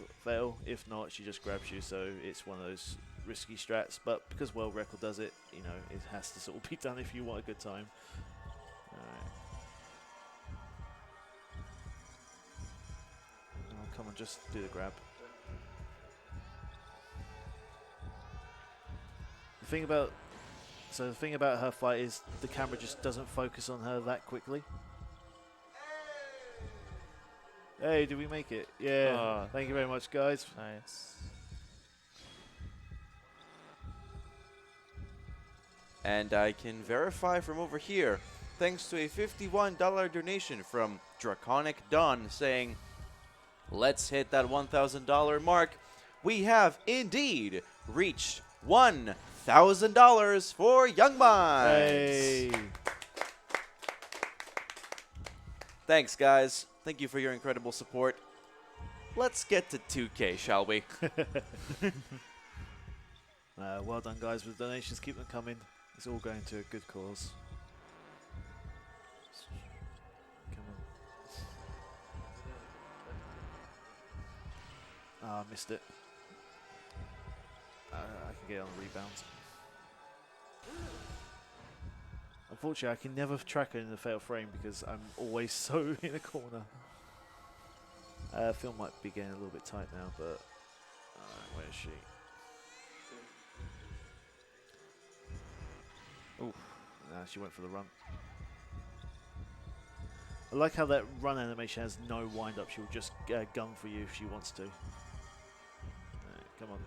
If not, she just grabs you, so it's one of those risky strats, but because World Record does it, you know, it has to sort of be done if you want a good time. Alright. Oh, come on, just do the grab. The thing about her fight is the camera just doesn't focus on her that quickly. Hey, did we make it? Yeah. Thank you very much, guys. Nice. And I can verify from over here, thanks to a $51 donation from Draconic Dawn saying, let's hit that $1,000 mark. We have indeed reached $1,000 for Young Minds. Hey. Thanks, guys. Thank you for your incredible support. Let's get to 2K, shall we? Well done, guys, with the donations. Keep them coming. It's all going to a good cause. Come on. Ah, I missed it. I can get on the rebounds. Unfortunately, I can never track her in the fatal frame because I'm always so in a corner. Film might be getting a little bit tight now, but where is she? Ooh. She went for the run. I like how that run animation has no wind up. She'll just gun for you if she wants to. Come on.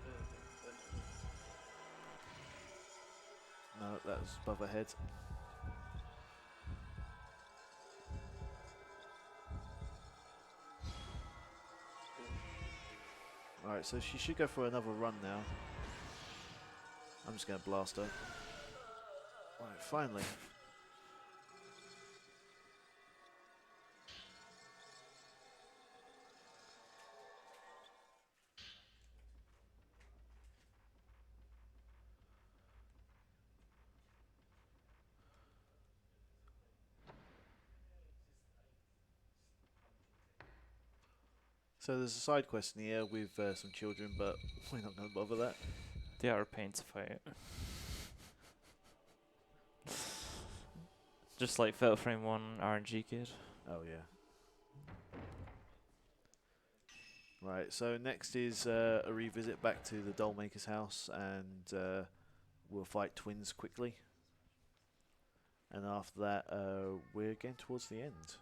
No, that was above her head. Alright, so she should go for another run now. I'm just going to blast her. Alright, finally. So there's a side quest in here with some children, but we're not going to bother that. They are a pain to fight. Just like Fatal Frame 1 RNG kid. Oh yeah. Right, so next is a revisit back to the Dollmaker's house, and we'll fight twins quickly. And after that, we're getting towards the end.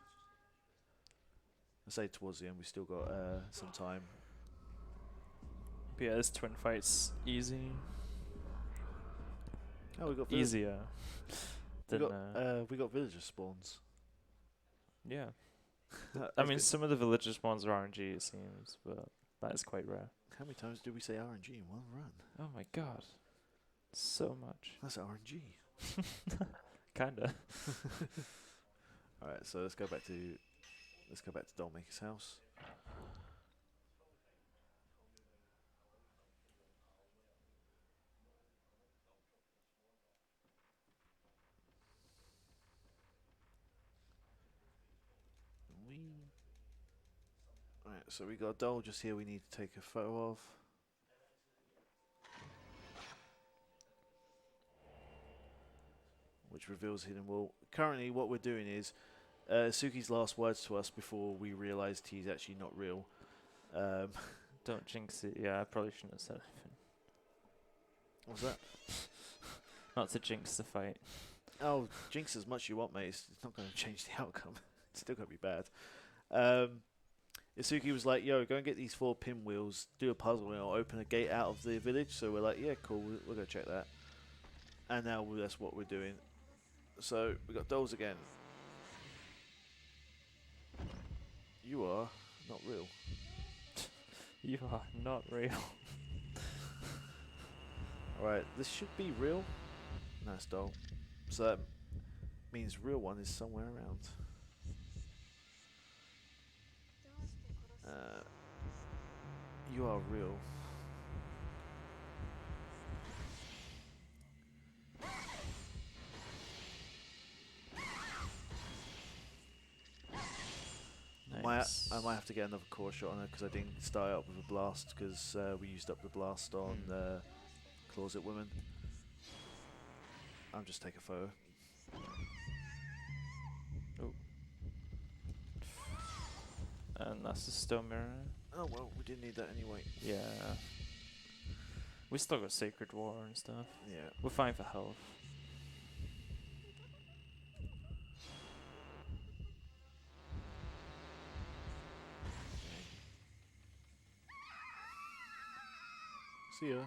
I say towards the end, we still got some time. But yeah, this twin fight's easy. Oh, we got Easier. we got villager spawns. Yeah. I mean, some of the villager spawns are RNG, it seems, but that is quite rare. How many times did we say RNG in one run? Oh my god. So much. That's RNG. Kinda. Alright, so let's go back to Dollmaker's house. Alright, so we got a doll just here we need to take a photo of. Which reveals hidden wall. Currently what we're doing is Suki's last words to us before we realised he's actually not real. Don't jinx it. Yeah, I probably shouldn't have said anything. What was that? Not to jinx the fight. Oh, jinx as much as you want, mate. It's not going to change the outcome. It's still going to be bad. Isuki was like, yo, go and get these 4 pinwheels, do a puzzle, and I'll open a gate out of the village. So we're like, yeah, cool, we'll go check that. And now that's what we're doing. So we got dolls again. You are not real. You are not real. Alright, this should be real. Nice doll. So that means real one is somewhere around. You are real. Nice. I might have to get another core shot on her because I didn't start up with a blast because we used up the blast on Closet Woman. I'll just take a photo. Oh. And that's the stone mirror. Oh well, we didn't need that anyway. Yeah. We still got Sacred War and stuff. Yeah. We're fine for health. See ya.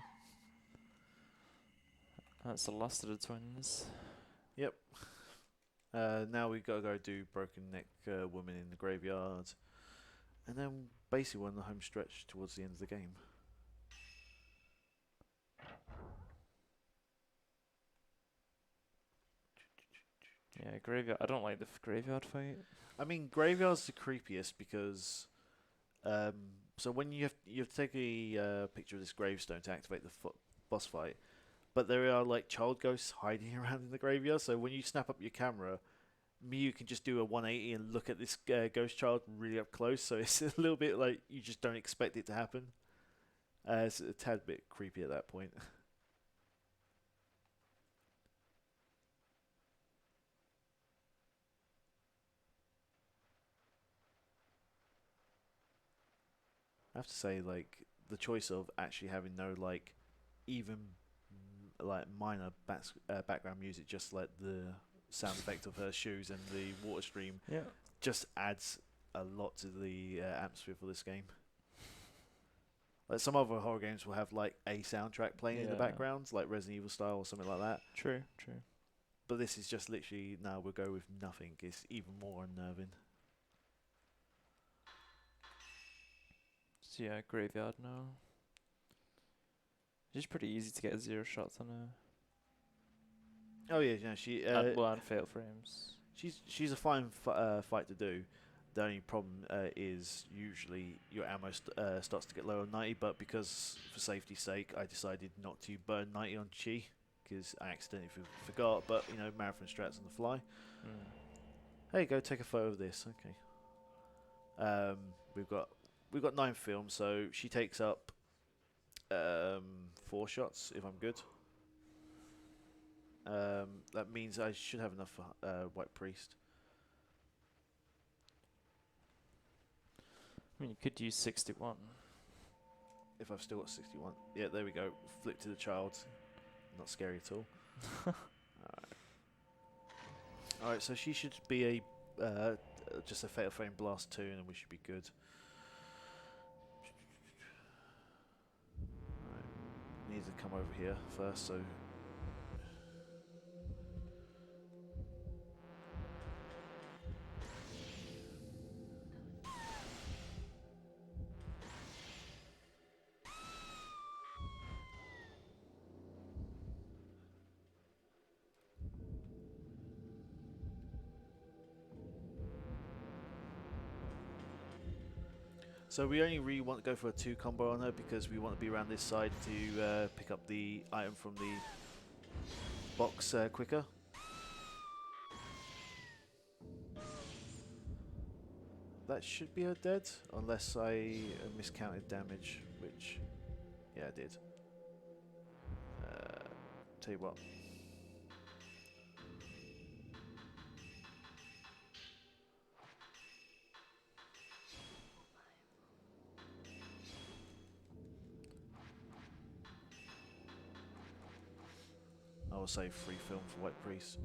That's the last of the twins. Yep. Now we gotta go do Broken Neck Woman in the Graveyard. And then basically we're on the home stretch towards the end of the game. Yeah, graveyard. I don't like the graveyard fight. I mean, Graveyard's the creepiest because so when you have to take a picture of this gravestone to activate the boss fight, but there are like child ghosts hiding around in the graveyard. So when you snap up your camera, you can just do a 180 and look at this ghost child really up close. So it's a little bit like you just don't expect it to happen. It's a tad bit creepy at that point. I have to say, like, the choice of actually having no, like, even, like, minor background music, just like the sound effect of her shoes and the water stream, Yeah. just adds a lot to the atmosphere for this game. Like, some other horror games will have, like, a soundtrack playing in the Yeah. background, like Resident Evil style or something like that. True, true. But this is just literally, no, we'll go with nothing. It's even more unnerving. So yeah, graveyard now. It's pretty easy to get 0 shots on her. Oh, yeah, yeah, she... and fatal frames. She's a fine fight to do. The only problem is usually your ammo starts to get low on 90, but because for safety's sake I decided not to burn 90 on Chi because I accidentally forgot, but you know, marathon strats on the fly. Hey, go take a photo of this. Okay. We've got 9 films, so she takes up 4 shots if I'm good. That means I should have enough for White Priest. I mean, you could use 61. If I've still got 61. Yeah, there we go. Flip to the child. Not scary at all. Alright, so she should be a just a Fatal Frame Blast 2 and we should be good. Right. Need to come over here first, so... So we only really want to go for a 2 combo on her because we want to be around this side to pick up the item from the box quicker. that should be her dead, unless I miscounted damage, which, yeah, I did. Tell you what. I will say free film for White Priest.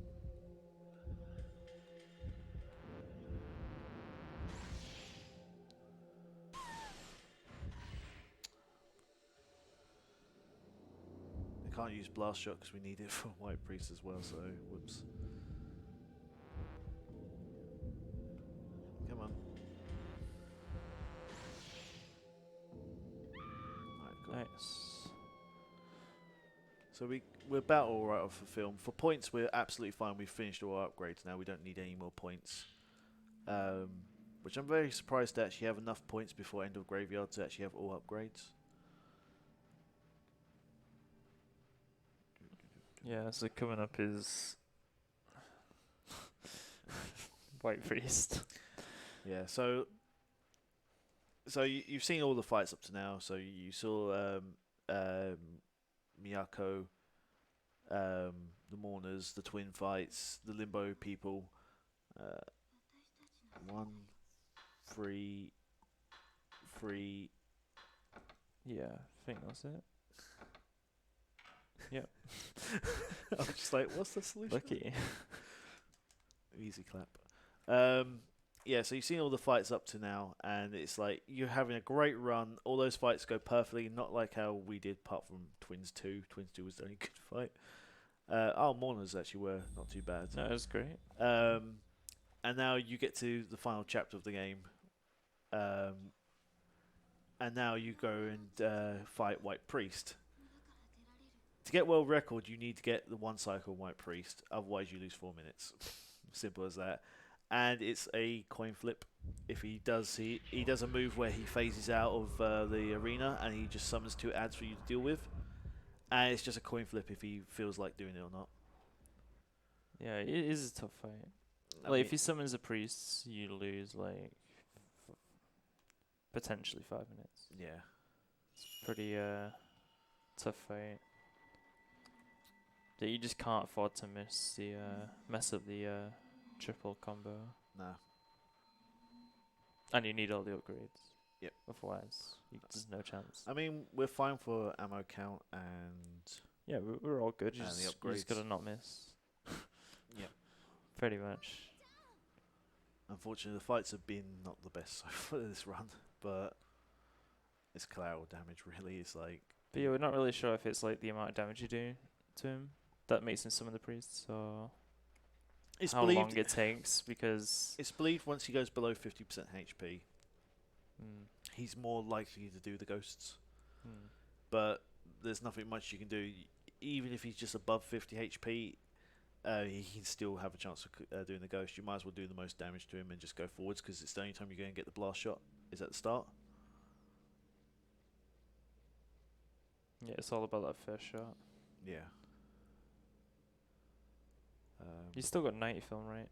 I can't use Blast Shot because we need it for White Priest as well, so whoops. Come on. Alright, cool. Nice. So we're about alright off the film. For points, we're absolutely fine. We've finished all our upgrades now. We don't need any more points. Which I'm very surprised to actually have enough points before End of Graveyard to actually have all upgrades. Yeah, so coming up is White Priest. Yeah, so you've seen all the fights up to now. So you saw Miyako, the Mourners, the twin fights, the Limbo people. 1, 3, 3. Yeah, I think that's it. Yep. I was just like, what's the solution? Lucky. Easy clap. Yeah, so you've seen all the fights up to now, and it's like you're having a great run. All those fights go perfectly, not like how we did, apart from Twins 2. Twins 2 was the only good fight. Our Mourners actually were not too bad. No, it was great. And now you get to the final chapter of the game. And now you go and fight White Priest. To get world record, you need to get the 1 cycle White Priest. Otherwise, you lose 4 minutes. Simple as that. And it's a coin flip. If he does, he does a move where he phases out of the arena and he just summons 2 ads for you to deal with. And it's just a coin flip if he feels like doing it or not. Yeah, it is a tough fight. I Like, mean, if he summons a priest, you lose, like, potentially 5 minutes. yeah. It's pretty tough fight. That you just can't afford to mess up the triple combo. Nah. And you need all the upgrades. Yep. Otherwise, there's no chance. I mean, we're fine for ammo count and Yeah, we're all good. You and the just gotta upgrades. not miss. Yep. Pretty much. Unfortunately, the fights have been not the best so far this run, but it's collateral damage, really. It's like... But yeah, we're not really sure if it's like the amount of damage you do to him that makes him summon the priests, or It's how believed long it takes, because it's believed once he goes below 50% HP, mm, he's more likely to do the ghosts. mm. But there's nothing much you can do. Even if he's just above 50 HP, he can still have a chance of doing the ghost. You might as well do the most damage to him and just go forwards, because it's the only time you're going to get the blast shot is at the start. Yeah, it's all about that first shot. Yeah. You still got 90 film, right?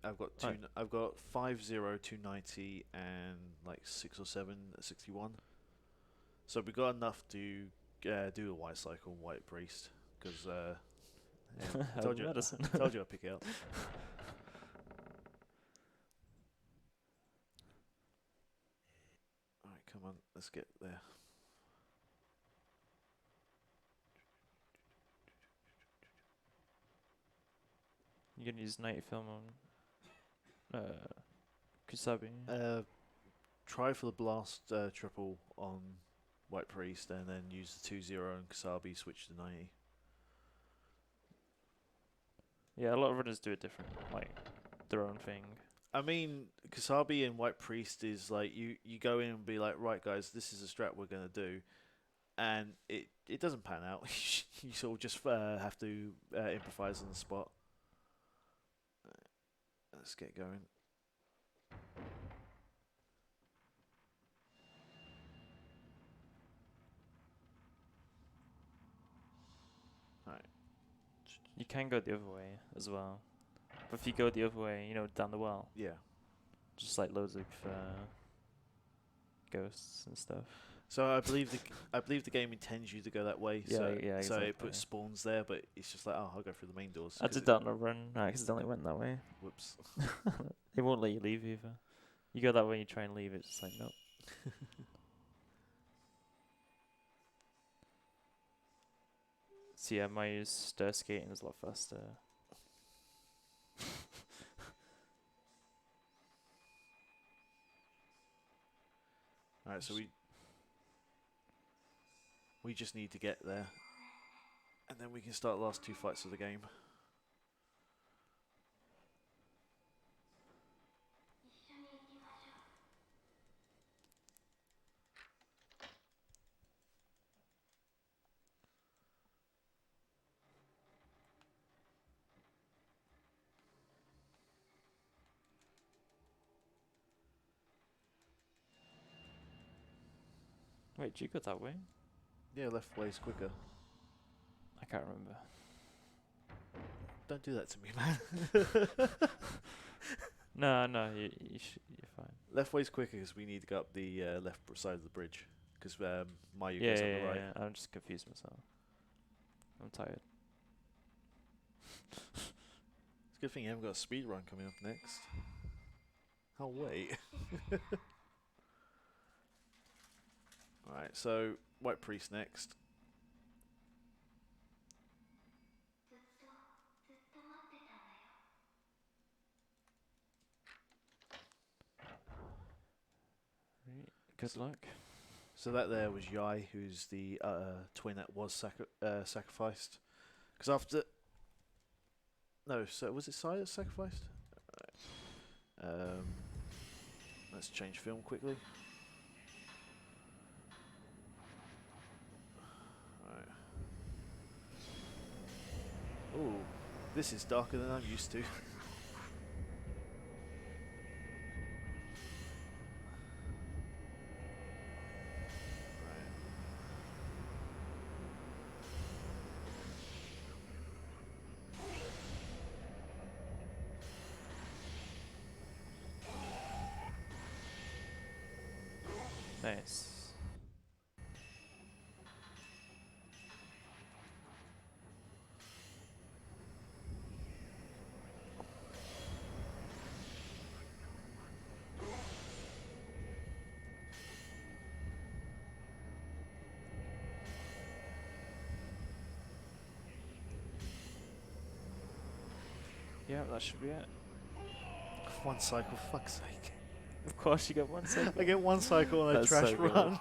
I've got Right. I've got 5-0, 290, and like 6 or 7 at 61. So we got enough to do a white cycle, White Priest, because yeah, I told you, Medicine. told you I'd pick it up. All right, come on, let's get there. You can use 90 film on Kusabi. Try for the blast triple on White Priest, and then use the 2-0 and Kasabi, switch to 90. Yeah, a lot of runners do it different, like their own thing. I mean, Kasabi and White Priest is like you go in and be like, right, guys, this is a strat we're gonna do, and it doesn't pan out. You sort of just have to improvise on the spot. Let's get going. Alright. You can go the other way as well. But if you go the other way, down the well, Yeah. Just like loads of ghosts and stuff. So I believe the game intends you to go that way. Yeah, so yeah, so exactly. it puts spawns there, but it's just like, oh, I'll go through the main doors. I did that on a run. I accidentally went that way. Whoops. They won't let you leave either. You go that way, you try and leave, it's just like, nope. So yeah, my stair skating is a lot faster. All right, so we just need to get there, and then we can start the last 2 fights of the game. Wait, do you go that way? Yeah, left way's quicker. I can't remember. Don't do that to me, man. No, you're fine. Left way's quicker because we need to go up the left side of the bridge. Because Mayu Yeah, goes yeah, up the right. yeah, I'm just confused myself. I'm tired. It's a good thing you haven't got a speed run coming up next. Oh wait. Alright, so White Priest next. Good luck. So that there was Yai, who's the twin that was sacrificed. Because after... No, so was it Sai that sacrificed? Alright. Let's change film quickly. Alright. Ooh, this is darker than I'm used to. Nice. Yeah, that should be it. One cycle, fuck's sake. Of course, you get one cycle. I get one cycle and a That's trash so good. run.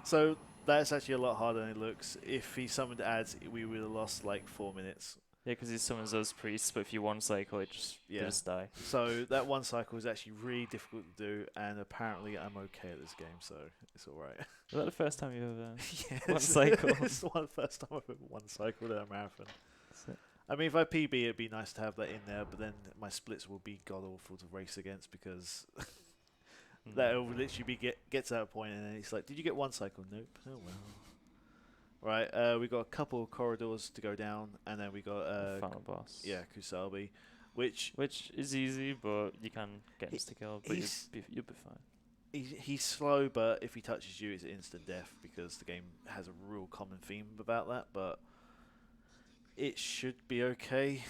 So that's actually a lot harder than it looks. If he summoned ads, we would have lost like 4 minutes. Yeah, because he summons those priests, but if you one cycle, they just die. So that one cycle is actually really difficult to do, and apparently I'm okay at this game, so it's alright. Is that the first time you've ever Yes, one cycle? It's the first time I've ever one cycled at a marathon. That's it. I mean, if I PB, it'd be nice to have that in there, but then my splits will be god awful to race against because that will literally be get to that point, and then it's like, did you get one cycle? Nope. Oh well. Right, we got a couple of corridors to go down, and then we got Final boss. yeah, Kusabi, which is easy, but you can get insta kill, but you'll be fine. he's slow, but if he touches you, it's instant death because the game has a real common theme about that. But it should be okay.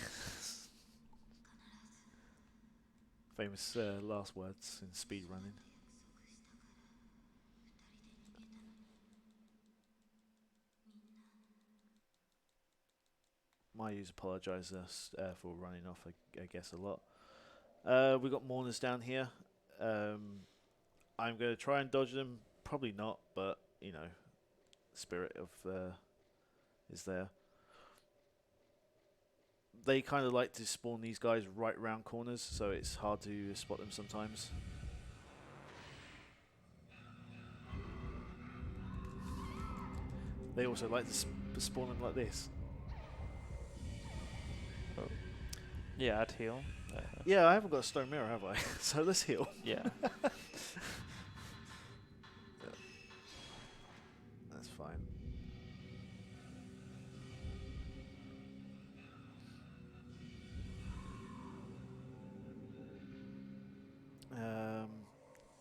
Famous last words in speed running. Mayu's apologised us for running off, I guess, a lot. We got Mourners down here. I'm going to try and dodge them. Probably not, but, you know, spirit of is there. They kind of like to spawn these guys right round corners, so it's hard to spot them sometimes. They also like to spawn them like this. Yeah, I'd heal. Yeah, I haven't got a stone mirror, have I? So let's heal. Yeah. That's fine.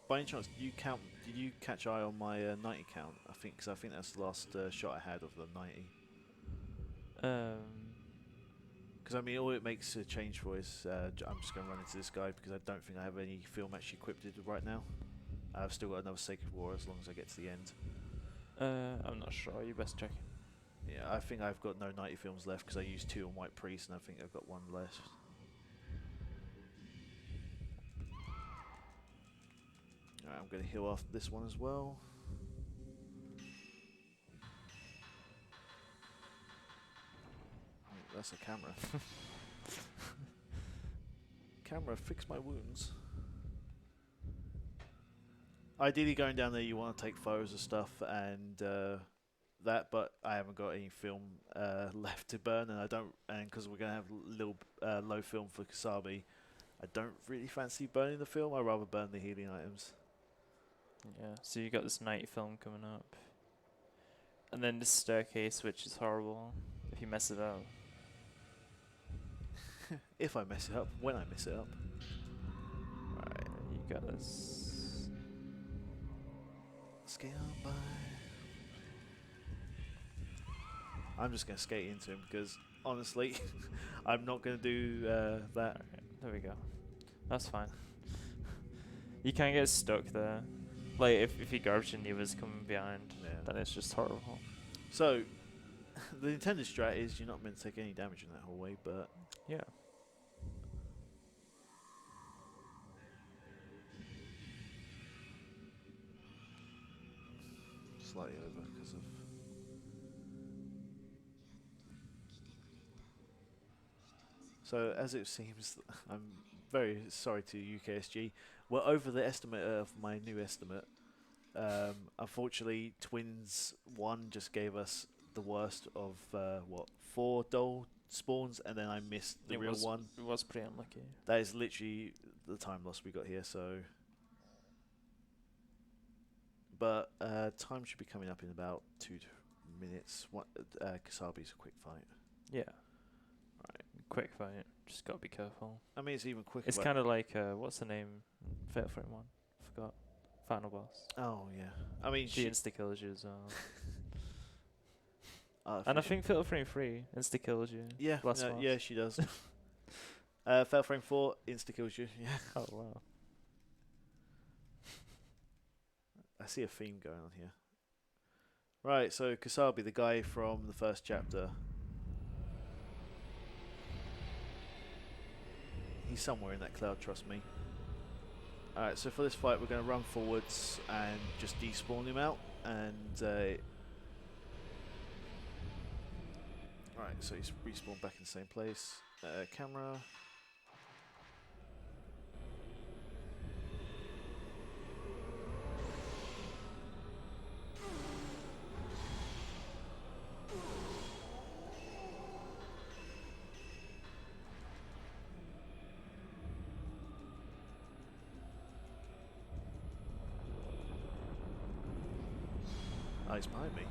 by any chance, did you catch eye on my 90 count? Because I think that's the last shot I had of the 90. Because I mean, all it makes a change for is I'm just going to run into this guy because I don't think I have any film actually equipped right now. I've still got another Sacred War as long as I get to the end. I'm not sure. You best check. Yeah, I think I've got no 90 films left because I used 2 on White Priest and I think I've got 1 left. Alright, I'm going to heal after this one as well. Oh, that's a camera. Camera, fix my wounds. Ideally, going down there, you want to take photos of stuff and that, but I haven't got any film left to burn, and I don't. And because we're gonna have little low film for Kasabi, I don't really fancy burning the film. I'd rather burn the healing items. Yeah. So you got this 90 film coming up, and then this staircase, which is horrible if you mess it up. If I mess it up, when I mess it up. Right. You got this. Skate on by. I'm just going to skate into him because, honestly, I'm not going to do that. Okay, there we go. That's fine. You can get stuck there. Like, if your garbage and was coming behind, then it's just horrible. So, the intended strat is you're not meant to take any damage in that hallway, but... Yeah. Slightly over because of... So, as it seems, I'm very sorry to UKSG. We're over the estimate of my new estimate. Unfortunately, Twins 1 just gave us the worst of, 4 doll spawns, and then I missed the real one. It was pretty unlucky. That is literally the time loss we got here, so... But time should be coming up in about 2 minutes. Kasabi's a quick fight. Yeah. Right. Quick fight. Just gotta be careful. I mean, it's even quicker. It's kind of like, what's the name? Fatal Frame 1. Forgot. Final boss. Oh, yeah. I mean, She insta-kills you as well. and I think Fatal Frame 3 insta-kills you. Yeah, Last no, boss. yeah, she does. Fatal Frame 4, insta-kills you. Yeah. Oh, wow. I see a theme going on here. Right, so Kasabi, the guy from the first chapter. He's somewhere in that cloud, trust me. Alright, so for this fight we're going to run forwards and just despawn him out. And Alright, so he's respawned back in the same place. Camera. Oh, he's behind me.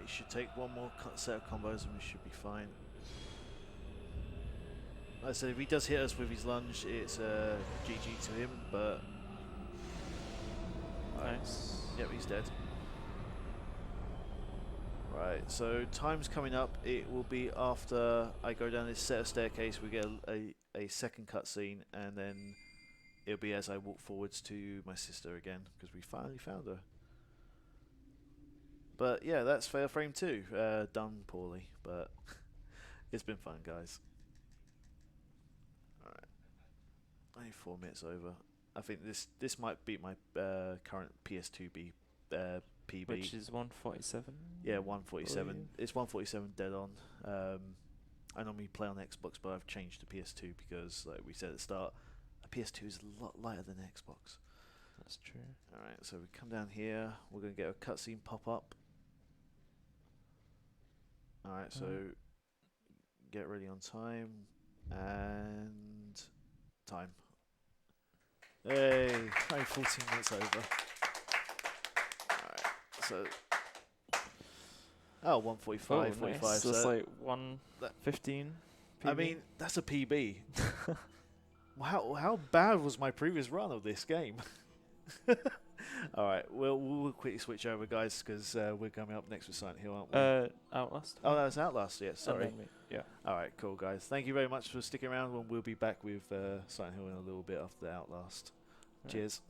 He should take one more set of combos and we should be fine. Like I said, if he does hit us with his lunge, it's GG to him, but... Nice. Yep, he's dead. Right, so time's coming up. It will be after I go down this set of staircase, we get a second cutscene, and then it'll be as I walk forwards to my sister again, because we finally found her. But yeah, that's Fatal Frame 2. Done poorly, but it's been fun, guys. Alright. Only 4 minutes over. I think this might beat my current PS2 PB. Which is 147? Yeah, 147. It's 147 dead on. I normally play on Xbox, but I've changed to PS2 because, like we said at the start, a PS2 is a lot lighter than Xbox. That's true. Alright, so we come down here. We're going to get a cutscene pop up. Alright, so get ready on time. And time. Hey, only 14 minutes over. Alright, so. Oh, 145, 45. Nice. So that's like 115. I mean, that's a PB. How bad was my previous run of this game? All right, we'll quickly switch over, guys, because we're coming up next with Silent Hill, aren't we? Outlast. Oh, that was Outlast. Yeah, sorry. Yeah. All right, cool, guys. Thank you very much for sticking around. We'll be back with Silent Hill in a little bit after Outlast. Right. Cheers.